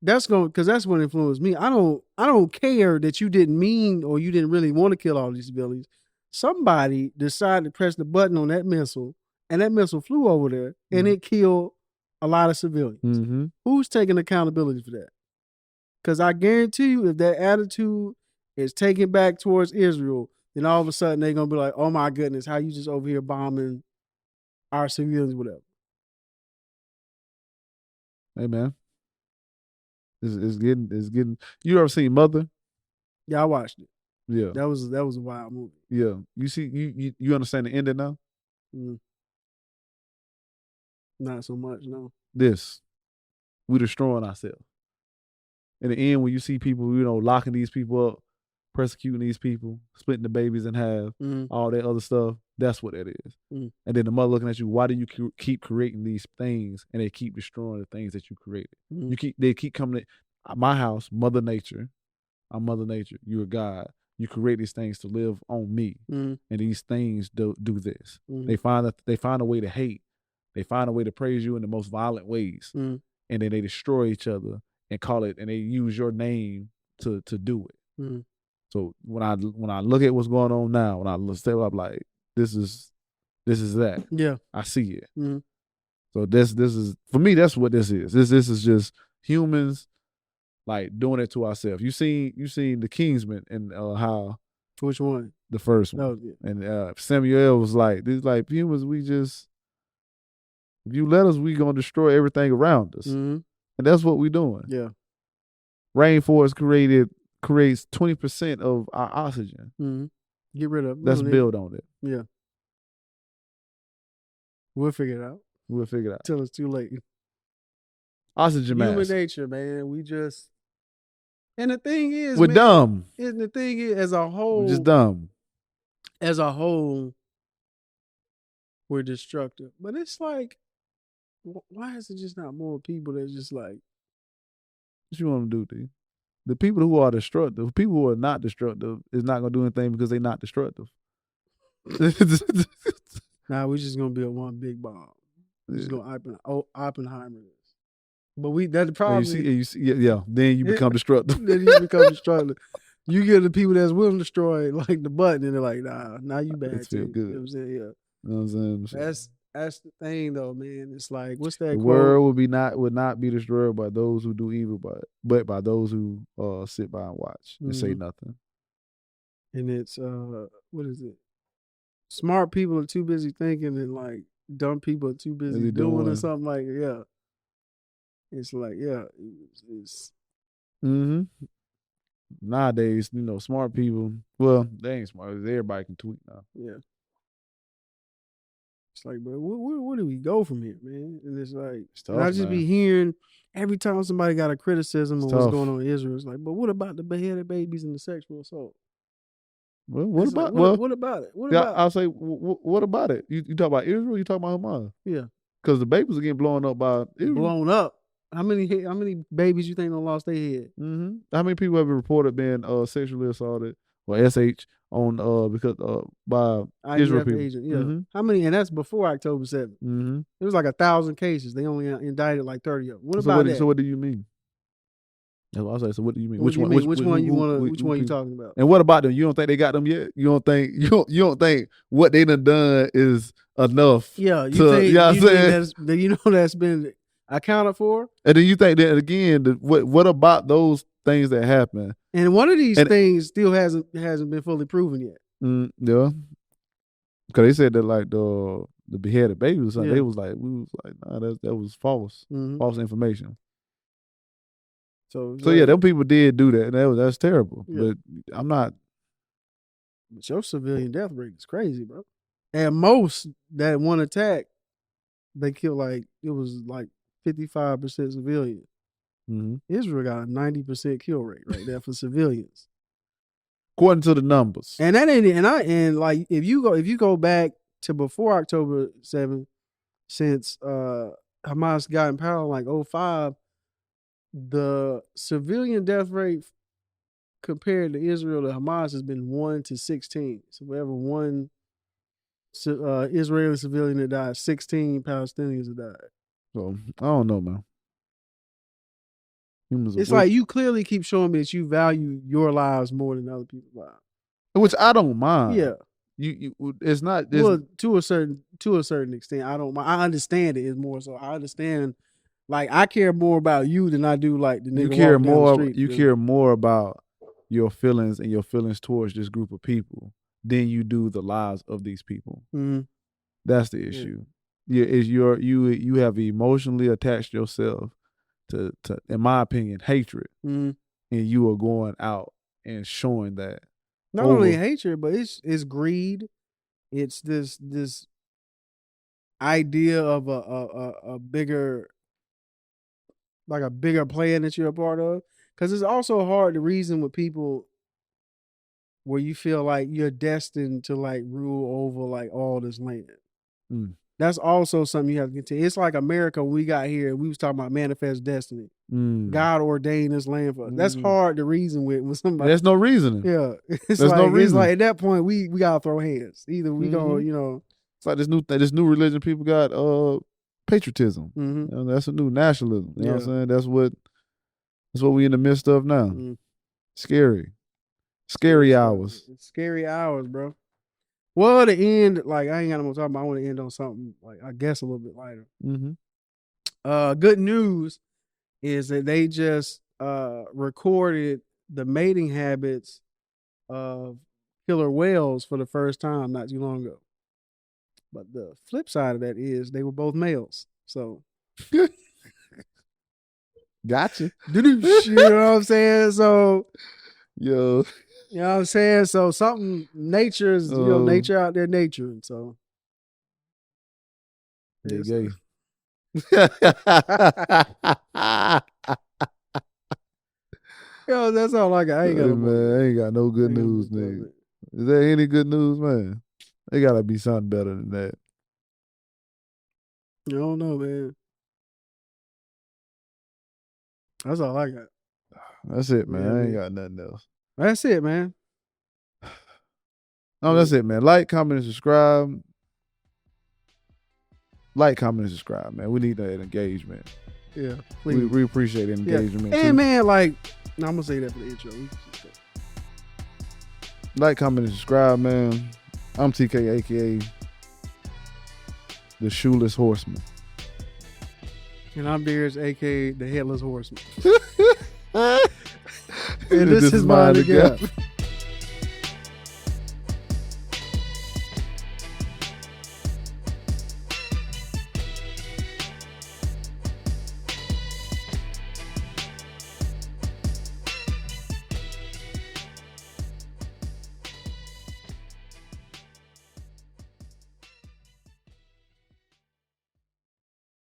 Because that's what influenced me. I don't care that you didn't mean, or you didn't really want to kill all these civilians. Somebody decided to press the button on that missile, and that missile flew over there, and it killed a lot of civilians. Who's taking accountability for that? Because I guarantee you, if that attitude is taken back towards Israel, then all of a sudden they're gonna be like, "Oh my goodness, how you just over here bombing our civilians, whatever." Hey man, it's getting. You ever seen Mother? Yeah, I watched it. Yeah, that was a wild movie. Yeah, you see, you understand the ending now? Not so much, no. We're destroying ourselves. In the end, when you see people, locking these people up, persecuting these people, splitting the babies in half, all that other stuff, that's what that is. And then the mother looking at you, why do you keep creating these things, and they keep destroying the things that you created? They keep coming to my house, Mother Nature. I'm Mother Nature. You're God. You create these things to live on me, and these things do this. They find a way to hate. They find a way to praise you in the most violent ways, and then they destroy each other and call it, and they use your name to do it. So when I look at what's going on now, when I step up, like, this is This is that. Yeah. I see it. Mm-hmm. So this is, for me, that's what this is. This is just humans like doing it to ourselves. You seen the Kingsman and how Which one? the first one. Oh, yeah. And Samuel was like, this like humans, we just, if you let us, we gonna destroy everything around us. Mm-hmm. And that's what we doing. Yeah. Rainforest creates 20% of our oxygen. Mm-hmm. Get rid of it. Let's build on it. Yeah. We'll figure it out. We'll figure it out. Till it's too late. Oxygen mask. Human nature, man. We just, and the thing is, we're man, dumb. And the thing is, as a whole, We're just dumb. As a whole, we're destructive. But it's like, why is it just not more people that's just like, what you want to do, D? The people who are destructive, people who are not destructive, is not gonna do anything because they're not destructive. Nah, we're just gonna build one big bomb. We're just gonna Oppenheimer this. But that's the problem. You see, yeah. Then you become destructive. Then you become destructive. You get the people that's willing to destroy like the button, and they're like, nah, now you bad It's too. feel good. You know what I'm saying? Yeah. You know what I'm saying? That's the thing though, man. It's like, what's that The quote? world would not be destroyed by those who do evil, but by those who sit by and watch and say nothing. And it's what is it? Smart people are too busy thinking, and like dumb people are too busy doing or something like it. Yeah. It's like, yeah, it's mm-hmm. Nowadays, smart people, well, they ain't smart. Everybody can tweet now. Yeah. It's like, but where do we go from here, man? And it's like, tough, I just be hearing every time somebody got a criticism of what's going on in Israel, it's like, but what about the beheaded babies and the sexual assault? Well, what about it? I'll say, what about it? You talk about Israel, you talk about Hamas? Yeah. Because the babies are getting blown up by Israel. Blown up. How many babies you think don't lost their head? Mm-hmm. How many people have been reported being sexually assaulted or SH on because by Israel people? Agent, yeah. Mm-hmm. How many? And that's before October 7th. Mm-hmm. It was like 1,000 cases. They only indicted like 30 of them. What about that? So what do you mean? I was like, so what do you mean? Which one you talking about? And what about them? You don't think they got them yet? You don't think what they done is enough? Yeah, that's been accounted for. And then you think that again, what about those things that happen? And one of these things still hasn't been fully proven yet. Yeah, because they said that like the beheaded baby or something. They was like, we was like, nah, that was false, false information. So yeah, them people did do that, and that's terrible. Yeah. But I'm not. But your civilian death rate is crazy, bro. And most that one attack, they killed like it was like 55% civilian. Mm-hmm. Israel got a 90% kill rate right there for civilians, according to the numbers. And that ain't and like if you go back to before October 7th, since Hamas got in power like 2005, the civilian death rate compared to Israel to Hamas has been 1 to 16. So wherever one Israeli civilian that died, 16 Palestinians that died. So I don't know, man. It's like you clearly keep showing me that you value your lives more than other people's lives, which I don't mind. Yeah, you it's not. Well, to a certain extent, I don't mind. I understand it is more so. I understand. Like I care more about you than I do like the nigga. You care more about your feelings and your feelings towards this group of people than you do the lives of these people. Mm-hmm. That's the issue. Yeah, you have emotionally attached yourself to in my opinion, hatred, and you are going out and showing that. Not only hatred, but it's greed. It's this idea of a bigger. Like a bigger plan that you're a part of. Because it's also hard to reason with people where you feel like you're destined to like rule over like all this land. That's also something you have to get to. It's like America when we got here, we was talking about manifest destiny. God ordained this land for us. That's hard to reason with somebody. There's no reasoning. Yeah. There's no reason. It's like at that point we gotta throw hands. Either we gonna, It's like this new religion people got patriotism. That's a new nationalism. You know what I'm saying? That's what we in the midst of now. Scary hours. Scary hours, bro. Well, to end, like I ain't got no more time, but I want to end on something like I guess a little bit lighter. Mm-hmm. Good news is that they just recorded the mating habits of killer whales for the first time not too long ago. But the flip side of that is they were both males. So Gotcha. you know what I'm saying? So Yo. you know what I'm saying? So something nature is, nature out there naturing. So they yes, gay. Yo, that's all I got. I ain't got Hey, no more. man, I ain't got no good news, nigga. Is there any good news, man? There gotta be something better than that. I don't know, man. That's all I got. That's it, man. Yeah, I ain't man. got nothing else. That's it, man. No, that's it, man. Like, comment, and subscribe. Like, comment, and subscribe, man. We need that engagement. Yeah, please. We appreciate the engagement. And man, like, no, I'm gonna say that for the intro. Like, comment, and subscribe, man. I'm TK, aka the Shoeless Horseman. And I'm Beers, aka the Headless Horseman. And this is Mind the Gap.